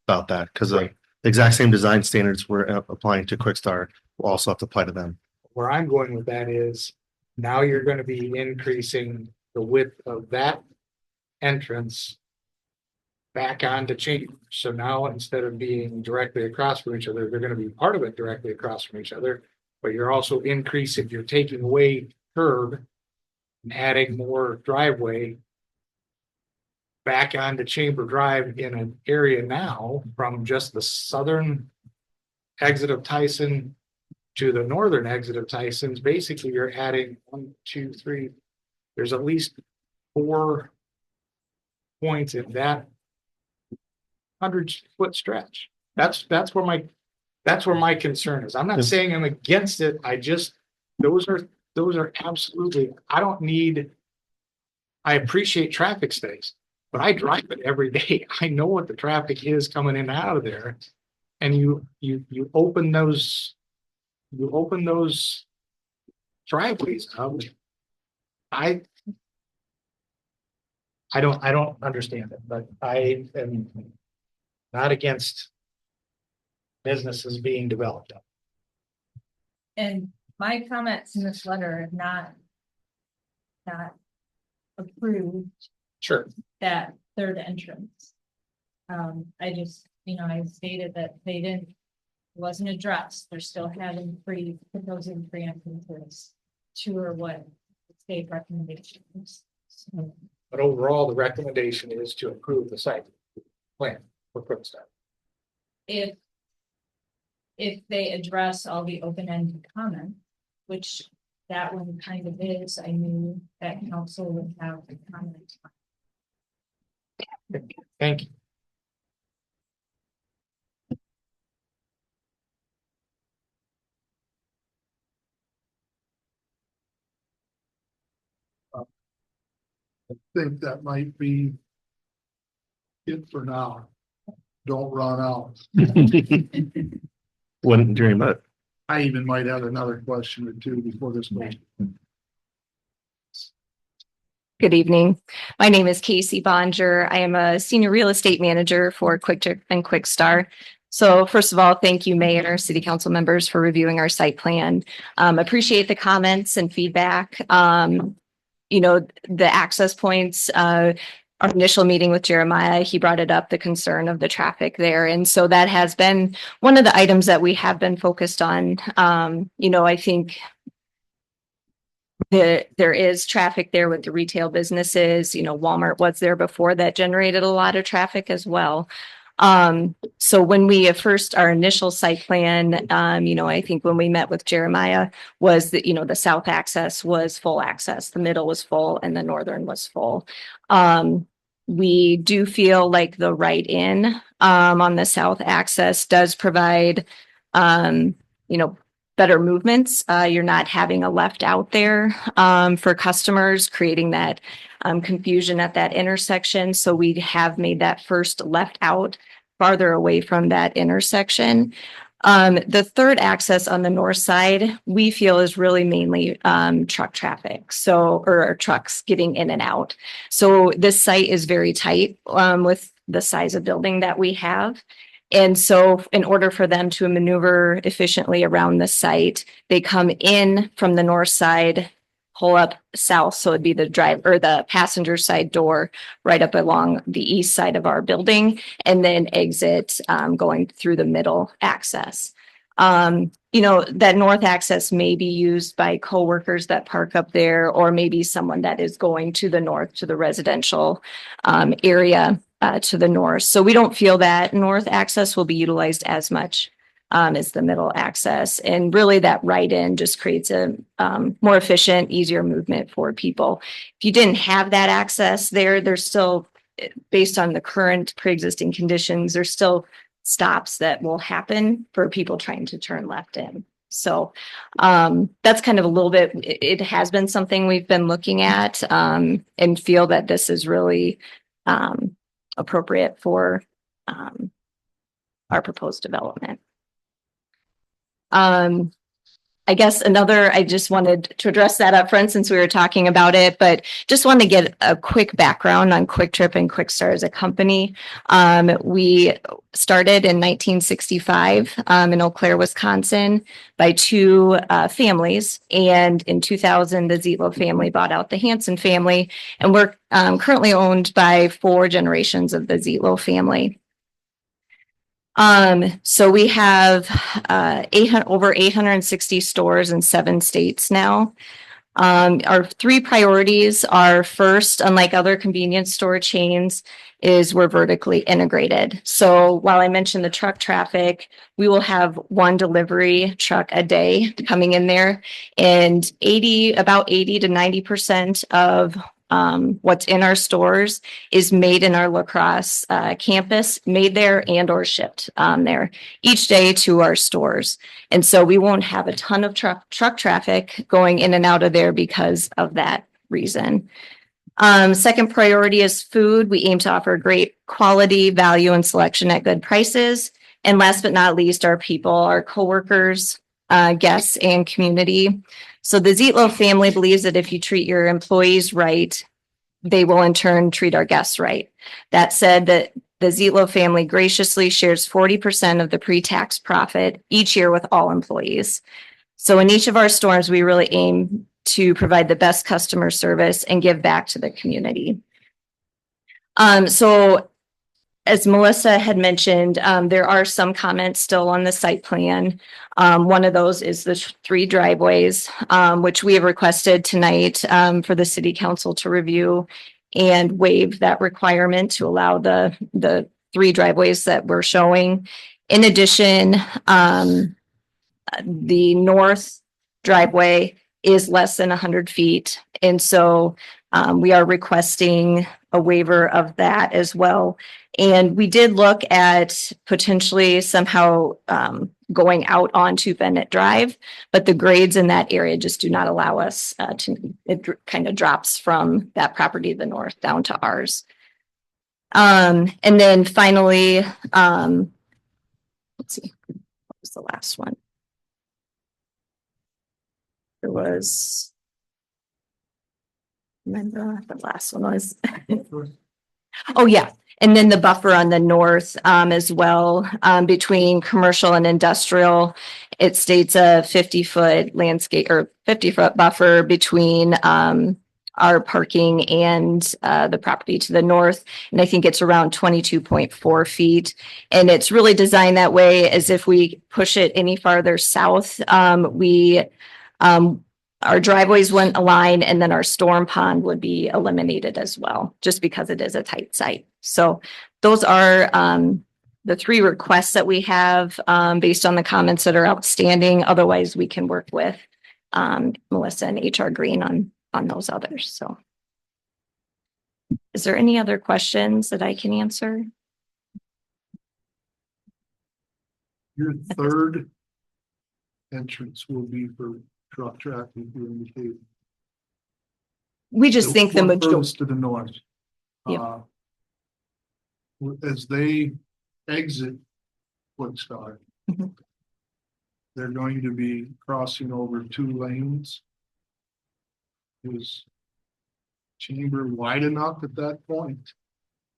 about that because the exact same design standards we're applying to Quick Start will also have to apply to them. Where I'm going with that is Now you're gonna be increasing the width of that entrance back onto Chamber. So now instead of being directly across from each other, they're gonna be part of it directly across from each other. But you're also increasing, you're taking away curb and adding more driveway back onto Chamber Drive in an area now from just the southern exit of Tyson to the northern exit of Tyson's. Basically, you're adding 1, 2, 3. There's at least 4 points in that 100-foot stretch. That's where my concern is. I'm not saying I'm against it. I just, those are absolutely, I appreciate traffic studies, but I drive it every day. I know what the traffic is coming in and out of there. And you open those driveways up. I don't understand it, but I am not against businesses being developed. And my comments in this letter have not approved Sure. that third entrance. I just, I stated that wasn't addressed. They're still having proposing free entrances to or what the state recommendations. So, But overall, the recommendation is to improve the site plan for Crookston. If they address all the open-ended comments, which that one kind of is, I knew that council would have the comment. Thank you. I think that might be it for now. Don't run out. Wouldn't dream it. I even might have another question or two before this goes. Good evening. My name is Casey Bonger. I am a senior real estate manager for Quick and Quickstar. So first of all, thank you, Mayor, City Council members for reviewing our site plan. Appreciate the comments and feedback. The access points, our initial meeting with Jeremiah, he brought it up, the concern of the traffic there. And so that has been one of the items that we have been focused on. I think there is traffic there with the retail businesses. Walmart was there before, that generated a lot of traffic as well. So when we our initial site plan, I think when we met with Jeremiah was that, the south access was full access, the middle was full, and the northern was full. We do feel like the right in on the south access does provide, better movements. You're not having a left out there for customers, creating that confusion at that intersection. So we have made that first left out farther away from that intersection. The third access on the north side, we feel is really mainly truck traffic. Or trucks getting in and out. So this site is very tight with the size of building that we have. And so in order for them to maneuver efficiently around the site, they come in from the north side, pull up south. So it'd be the passenger side door right up along the east side of our building, and then exit going through the middle access. That north access may be used by coworkers that park up there, or maybe someone that is going to the north to the residential area to the north. So we don't feel that north access will be utilized as much as the middle access. And really that right in just creates a more efficient, easier movement for people. If you didn't have that access there's still, based on the current pre-existing conditions, there's still stops that will happen for people trying to turn left in. So that's kind of a little bit, it has been something we've been looking at and feel that this is really appropriate for our proposed development. I I guess I just wanted to address that up front since we were talking about it, but just want to get a quick background on Quick Trip and Quick Start as a company. We started in 1965 in Eau Claire, Wisconsin by two families. And in 2000, the Zietlow family bought out the Hanson family, and we're currently owned by four generations of the Zietlow family. So we have over 860 stores in 7 states now. Our 3 priorities are: first, unlike other convenience store chains, is we're vertically integrated. So while I mentioned the truck traffic, we will have 1 delivery truck a day coming in there, and about 80 to 90% of what's in our stores is made in our La Crosse campus, made there and or shipped there each day to our stores. And so we won't have a ton of truck traffic going in and out of there because of that reason. Second priority is food. We aim to offer great quality, value, and selection at good prices. And last but not least, our people, our coworkers, guests, and community. So the Zietlow family believes that if you treat your employees right, they will in turn treat our guests right. That said, that the Zietlow family graciously shares 40% of the pre-tax profit each year with all employees. So in each of our stores, we really aim to provide the best customer service and give back to the community. So as Melissa had mentioned, there are some comments still on the site plan. One of those is the 3 driveways, which we have requested tonight for the city council to review and waive that requirement to allow the 3 driveways that we're showing. In addition, the north driveway is less than 100 feet. And so we are requesting a waiver of that as well. And we did look at potentially somehow going out onto Bennett Drive, but the grades in that area just do not allow us it kind of drops from that property to the north down to ours. And then finally, let's see, what was the last one? There was, remember the last one was, oh yeah. And then the buffer on the north as well, between commercial and industrial. It states a 50-foot landscape or 50-foot buffer between our parking and the property to the north. And I think it's around 22.4 feet. And it's really designed that way, as if we push it any farther south, our driveways wouldn't align, and then our storm pond would be eliminated as well, just because it is a tight site. So those are the 3 requests that we have based on the comments that are outstanding. Otherwise, we can work with Melissa and HR Green on those others. So is there any other questions that I can answer? Your third entrance will be for truck traffic, you indicated. We just think the majority Furthest to the north. Yep. As they exit Quick Start, Mhm. they're going to be crossing over 2 lanes. Is chamber wide enough at that point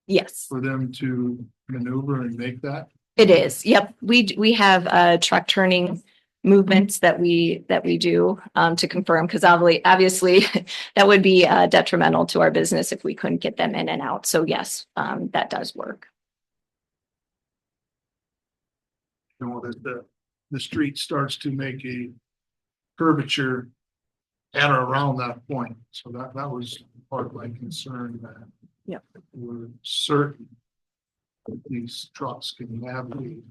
Yes, for them to maneuver and make that? it is. Yep. We have truck turning movements that we do to confirm, because obviously that would be detrimental to our business if we couldn't get them in and out. So yes, that does work. You know, that the street starts to make a curvature at or around that point. So that was part of my concern, that Yep. we're certain that these trucks can navigate.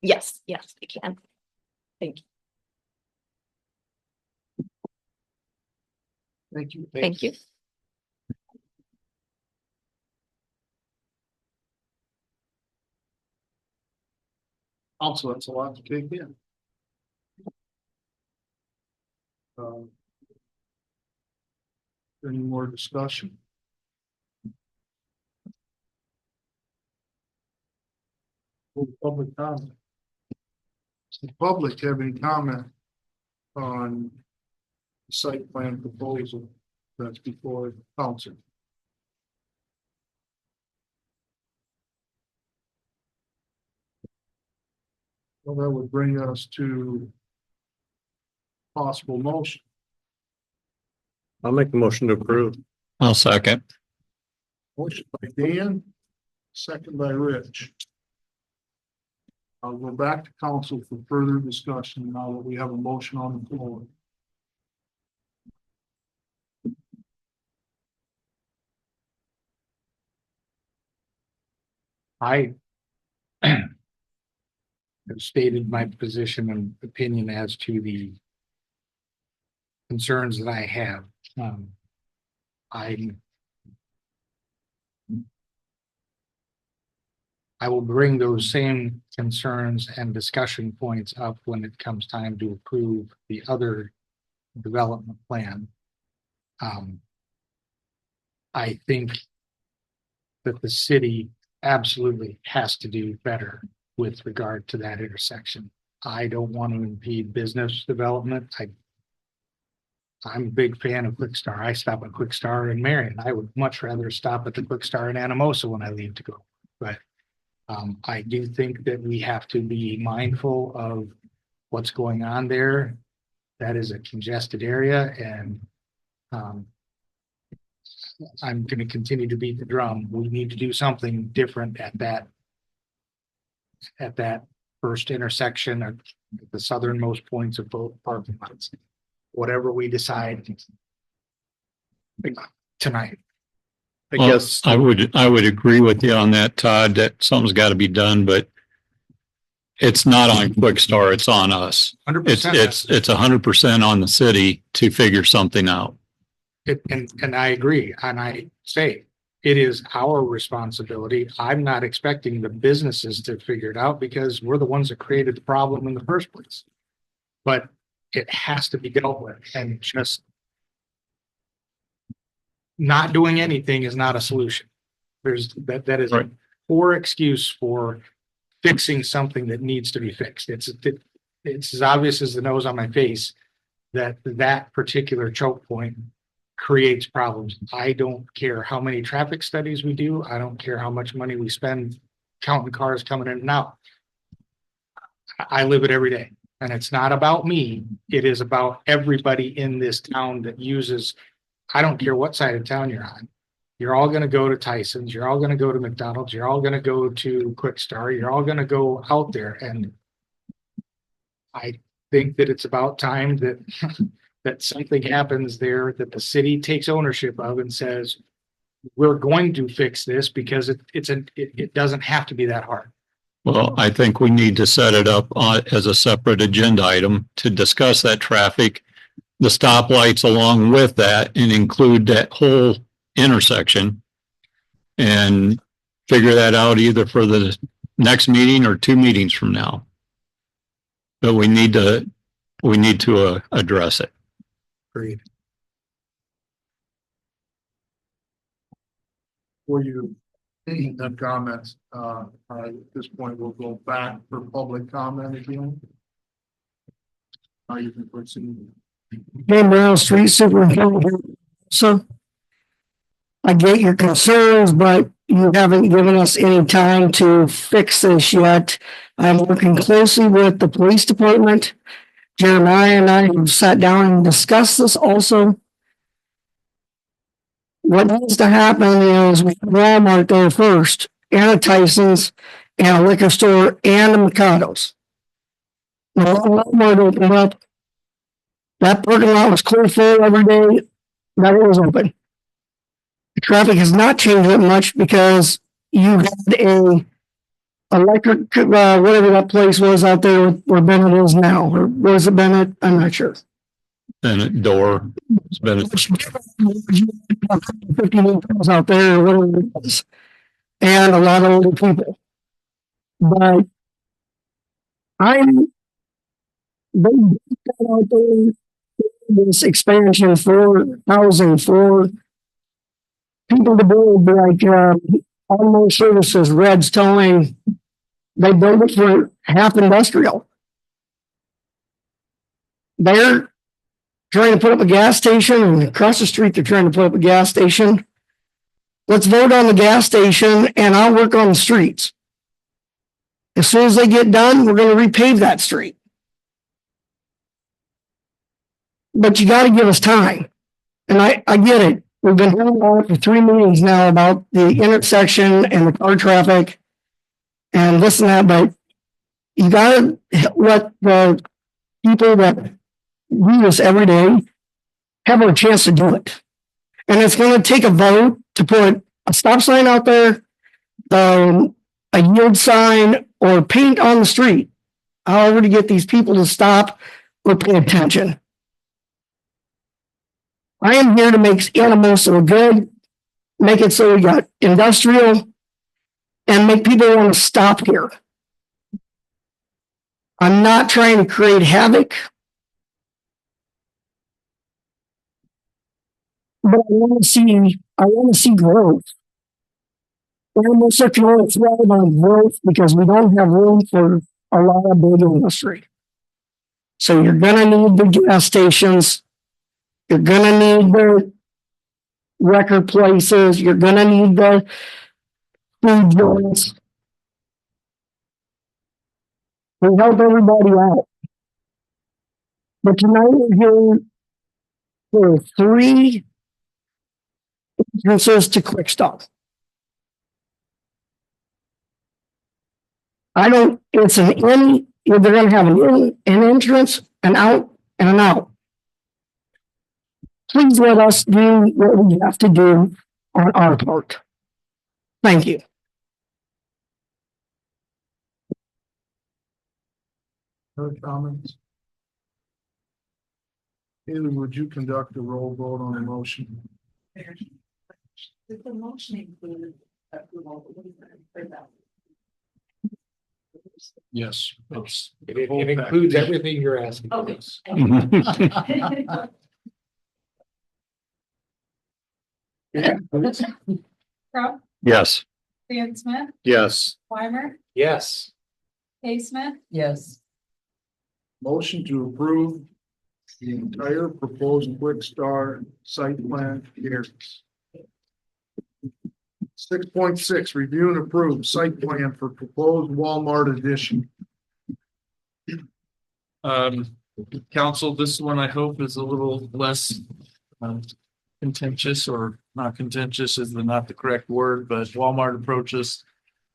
Yes, they can. Thank you. Thank you. Thank you. Also, that's a lot to take in. Any more discussion? Public comment. Does the public have any comment on the site plan proposal that's before council? Well, that would bring us to possible motion. I'll make the motion to approve. I'll second. Motion by Dan, second by Rich. I'll go back to council for further discussion now that we have a motion on the floor. I have stated my position and opinion as to the concerns that I have. I will bring those same concerns and discussion points up when it comes time to approve the other development plan. I think that the city absolutely has to do better with regard to that intersection. I don't want to impede business development. I'm a big fan of Quick Star. I stop at Quick Star in Marion. I would much rather stop at the Quick Star in Anamosa when I leave to go. But I do think that we have to be mindful of what's going on there. That is a congested area, and I'm going to continue to beat the drum. We need to do something different at that first intersection at the southernmost points of both parking lots. Whatever we decide tonight. I Well, guess, I would agree with you on that, Todd, that something's got to be done, but it's not on Quick Star, it's on us. 100%. It's 100% on the city to figure something out. And I agree. And I say it is our responsibility. I'm not expecting the businesses to figure it out because we're the ones that created the problem in the first place. But it has to be dealt with, and just not doing anything is not a solution. That is Right. a poor excuse for fixing something that needs to be fixed. It's as obvious as the nose on my face that particular choke point creates problems. I don't care how many traffic studies we do. I don't care how much money we spend counting cars coming in and out. I live it every day. And it's not about me. It is about everybody in this town that uses, I don't care what side of town you're on. You're all going to go to Tyson's. You're all going to go to McDonald's. You're all going to go to Quick Star. You're all going to go out there. And I think that it's about time that that something happens there, that the city takes ownership of and says, we're going to fix this because it doesn't have to be that hard. Well, I think we need to set it up as a separate agenda item to discuss that traffic, the stoplights along with that, and include that whole intersection. And figure that out either for the next meeting or 2 meetings from now. But we need to address it. Agreed. For you have comments, at this point, we'll go back for public comment again. You can proceed. Dan Brown, Street Superintendent. So I get your concerns, but you haven't given us any time to fix this yet. I'm working closely with the police department. Jeremiah and I have sat down and discussed this also. What needs to happen is we have Walmart there first, and a Tyson's, and a liquor store, and a Mikado's. When Walmart opened up, that parking lot was clear full every day that it was open. The traffic has not changed that much because you had a electric, whatever that place was out there where Bennett is now, or was it Bennett? I'm not sure. Bennett door. It's Bennett. 15 cars out there, or whatever it was, and a lot of older people. But I'm out there this expansion for housing for people to build like automotive services, Red's Towing. They build it for half industrial. they're trying to put up a gas station, and across the street, they're trying to put up a gas station. Let's vote on the gas station and I'll work on the streets. As soon as they get done, we're going to repave that street. But you got to give us time. And I get it. We've been having on for 3 meetings now about the intersection and the car traffic and this and that, but you got to let the people that do this every day have a chance to do it. And it's going to take a vote to put a stop sign out there, a yield sign, or paint on the street. However, to get these people to stop or pay attention. I am here to make Anamosa look good, make it so we got industrial, and make people want to stop here. I'm not trying to create havoc, but I want to see growth. Anamosa can only thrive on growth because we don't have room for a lot of big industry. So you're gonna need the gas stations. You're gonna need the record places. You're gonna need the food joints. We help everybody out. But tonight we're here for 3 entrances to Quick Stop. It's an in, they're gonna have an in, an entrance, an out, and an out. Please let us do what we have to do on our part. Thank you. Other comments? Haley, would you conduct a roll vote on the motion? Did the motion include approval for that? Yes. It includes everything you're asking. Okay. Crump, Yes. Dan Smith, Yes. Weimer, Yes. Kay Smith, Yes. Motion to approve the entire proposed Quick Star site plan carries. 6.6, review and approve site plan for proposed Walmart addition. Council, this one I hope is a little less contentious, or not contentious is not the correct word, but Walmart approached us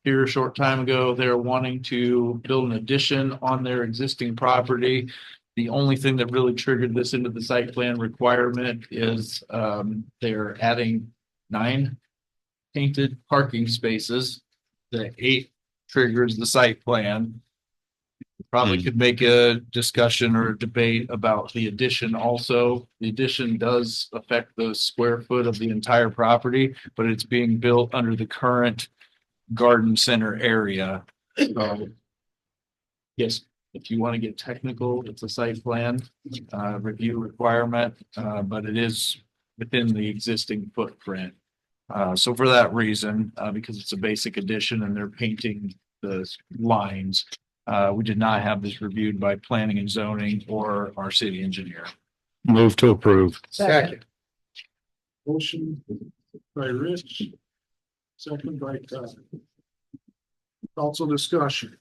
here a short time ago. They're wanting to build an addition on their existing property. The only thing that really triggered this into the site plan requirement is they're adding 9 painted parking spaces. The 8 triggers the site plan. Probably could make a discussion or a debate about the addition also. The addition does affect the square foot of the entire property, but it's being built under the current garden center area. Yes, if you want to get technical, it's a site plan review requirement, but it is within the existing footprint. So for that reason, because it's a basic addition and they're painting the lines, we did not have this reviewed by planning and zoning or our city engineer. Move to approve. Second. Motion by Rich, second by Todd. Also discussion.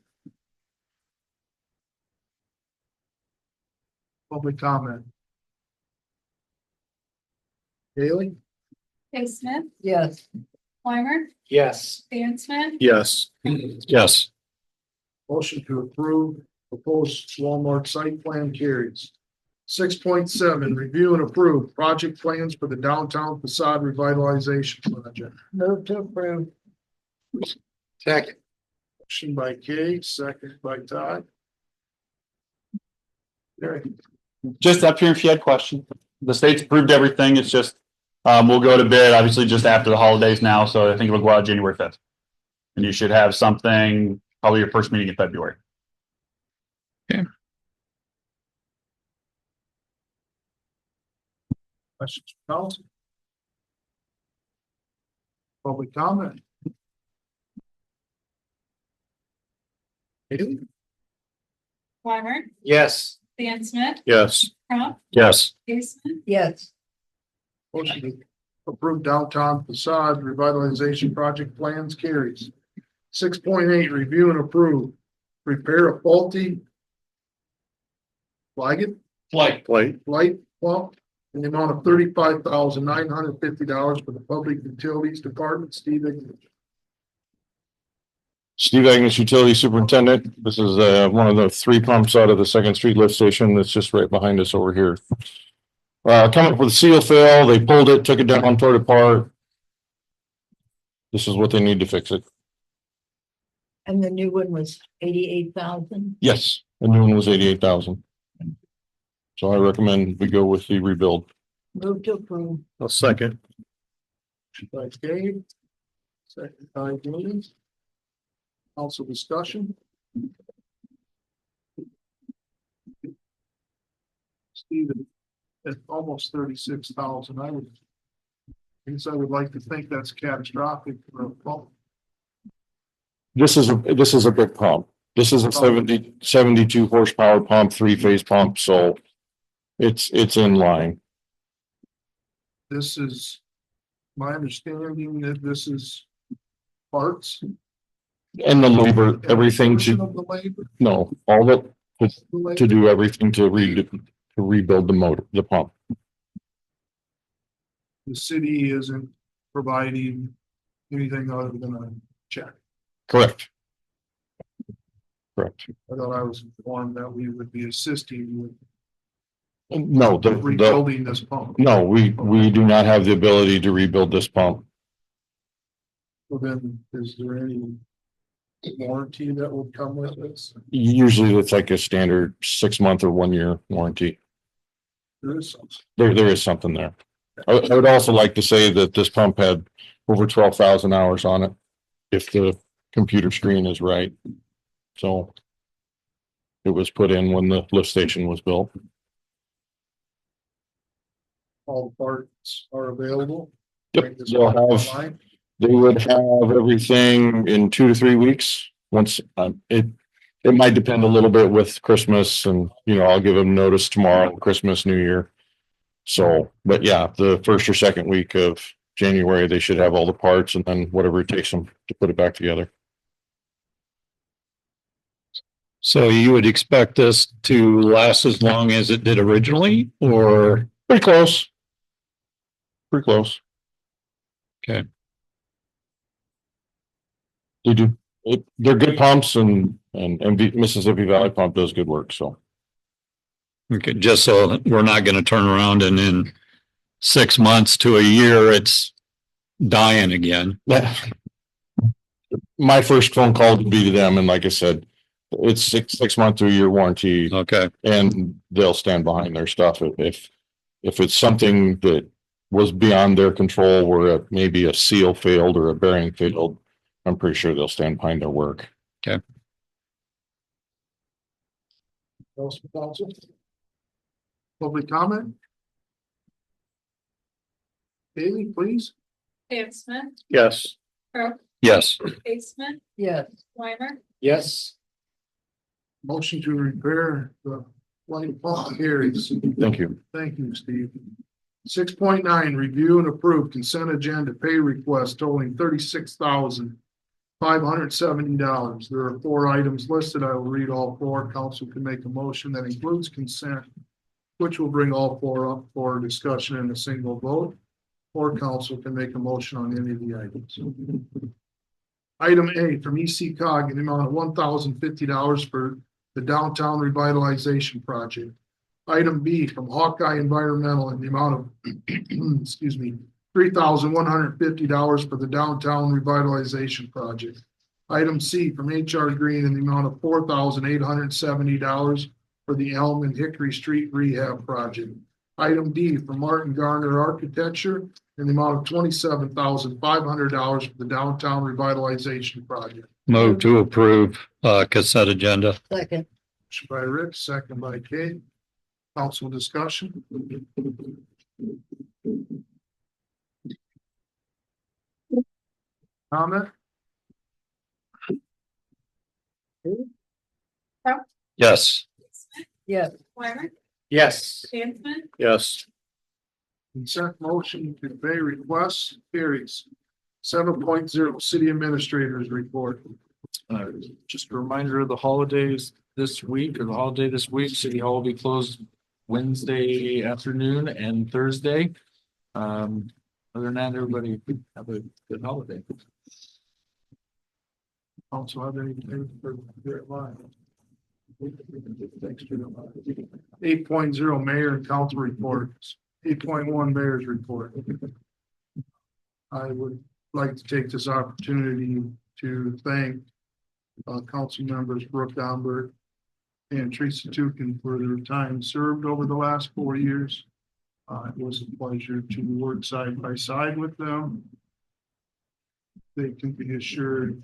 Public comment. Haley? Kay Smith, Yes. Weimer, Yes. Dan Smith, Yes. Yes. Motion to approve proposed Walmart site plan carries. 6.7, review and approve project plans for the downtown facade revitalization project. Move to approve. Second. Motion by Kate, second by Todd. Derek? Just up here if you had questions. The state's approved everything. It's just, we'll go to bid obviously just after the holidays now. So I think it'll go out January 5th. And you should have something, probably your first meeting in February. Questions for council? Public comment? Haley? Weimer, Yes. Dan Smith, Yes. Crump, Yes. Baseman, Yes. Motion to approve downtown facade revitalization project plans carries. 6.8, review and approve. Repair a faulty Like, light pump in the amount of $35,950 for the Public Utilities Department. Steve English. Steve Agnes, Utility Superintendent. This is one of the three pumps out of the Second Street lift station that's just right behind us over here. Coming up with a seal fail, they pulled it, took it down, tore it apart. This is what they need to fix it. And the new one was 88,000. Yes, the new one was 88,000. So I recommend we go with the rebuild. Move to approve. A second. By Dave. Second by James. Council discussion. Stephen, at almost 36,000, I would like to think that's catastrophic for a pump. This is a big pump. This is a 72 horsepower pump, three-phase pump, so it's in line. This is my understanding that this is parts. And the labor, everything Portion to, of the labor, no, all of it the labor. to do everything to rebuild the motor, the pump. The city isn't providing anything other than a check. Correct. Correct. I thought I was informed that we would be assisting with No, rebuilding this pump. no, we do not have the ability to rebuild this pump. So then, is there any warranty that would come with this? Usually it's like a standard 6-month or 1-year warranty. There is something. There is something there. I would also like to say that this pump had over 12,000 hours on it, if the computer screen is right. So it was put in when the lift station was built. All the parts are available. Yep, they would have everything in 2 to 3 weeks. Once it might depend a little bit with Christmas and, I'll give them notice tomorrow, Christmas, New Year. So, but yeah, the first or second week of January, they should have all the parts and then whatever it takes them to put it back together. So you would expect this to last as long as it did originally, or? Pretty close. Pretty close. Okay. They do. They're good pumps and Mississippi Valley Pump does good work. So. Okay, just so we're not going to turn around and in 6 months to a year, it's dying again. My first phone call would be to them. And like I said, it's six month to a year warranty. Okay. And they'll stand behind their stuff. If it's something that was beyond their control, where maybe a seal failed or a bearing failed, I'm pretty sure they'll stand behind their work. Okay. Public comment? Haley, please. Dan Smith, Yes. Crump, Yes. Baseman, Yes. Weimer, Yes. Motion to repair the light pump carries. Thank you. Thank you, Steve. 6.9, review and approve consent agenda pay request totaling $36,570. There are 4 items listed. I will read all 4. Council can make a motion that includes consent, which will bring all 4 up for discussion in a single vote, or council can make a motion on any of the items. Item A from EC Cog in the amount of $1,050 for the downtown revitalization project. Item B from Hawkeye Environmental in the amount of, excuse me, $3,150 for the downtown revitalization project. Item C from HR Green in the amount of $4,870 for the Elm and Hickory Street rehab project. Item D from Martin Garner Architecture in the amount of $27,500 for the downtown revitalization project. Move to approve consent agenda. Second. Motion by Rick, second by Kate. Council discussion. Comment? Yes. Yes. Wyman, Yes. Stansman, Yes. Consent motion to pay requests carries. 7.0 city administrators report. Just a reminder of the holidays this week, or the holiday this week, City Hall will be closed Wednesday afternoon and Thursday. Other than that, everybody have a good holiday. Also have anything for their line. 8.0 mayor and council reports. 8.1 mayor's report. I would like to take this opportunity to thank council members Brooke Dombert and Teresa Tukin for their time served over the last 4 years. It was a pleasure to work side by side with them. They can be assured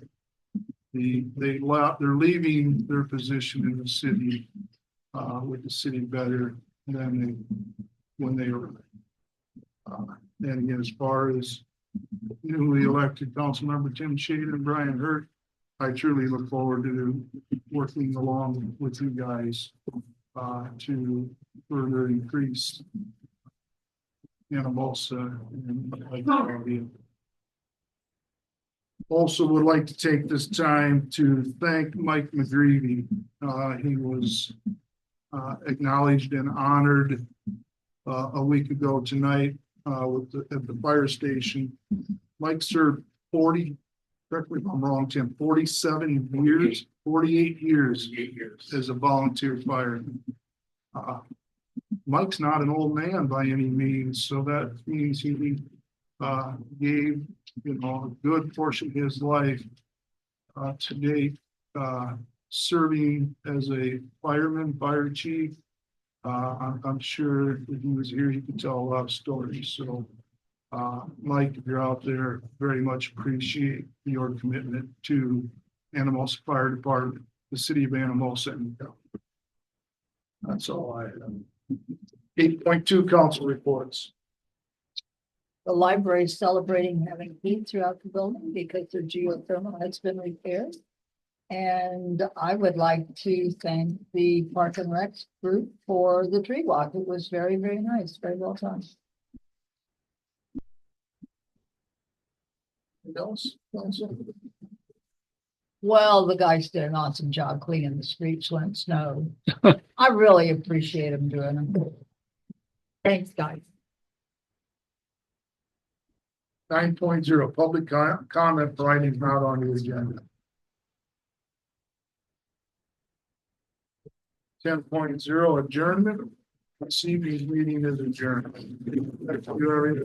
they're leaving their position in the city with the city better than when they were. And again, as far as newly elected council member Tim Shade and Brian Hurt, I truly look forward to working along with you guys to further increase Anamosa and also would like to take this time to thank Mike McGreevy. He was acknowledged and honored a week ago tonight at the fire station. Mike served 40, correct me if I'm wrong, Tim, 47 years, 48 years as a volunteer fireman. Mike's not an old man by any means, so that means he gave, a good portion of his life to date, serving as a fireman, fire chief. I'm sure if he was here, he could tell a lot of stories. So, Mike, if you're out there, very much appreciate your commitment to Anamosa Fire Department, the city of Anamosa. And that's all I have. 8.2 council reports. The library is celebrating having heat throughout the building because their geothermal has been repaired. And I would like to thank the Park and Rec group for the tree walk. It was very, very nice, very well done. Well, the guys did an awesome job cleaning the streets when it snowed. I really appreciate them doing them. Thanks, guys. 9.0 public comment for items not on the agenda. 10.0 adjournment. This evening's meeting is adjourned. You already.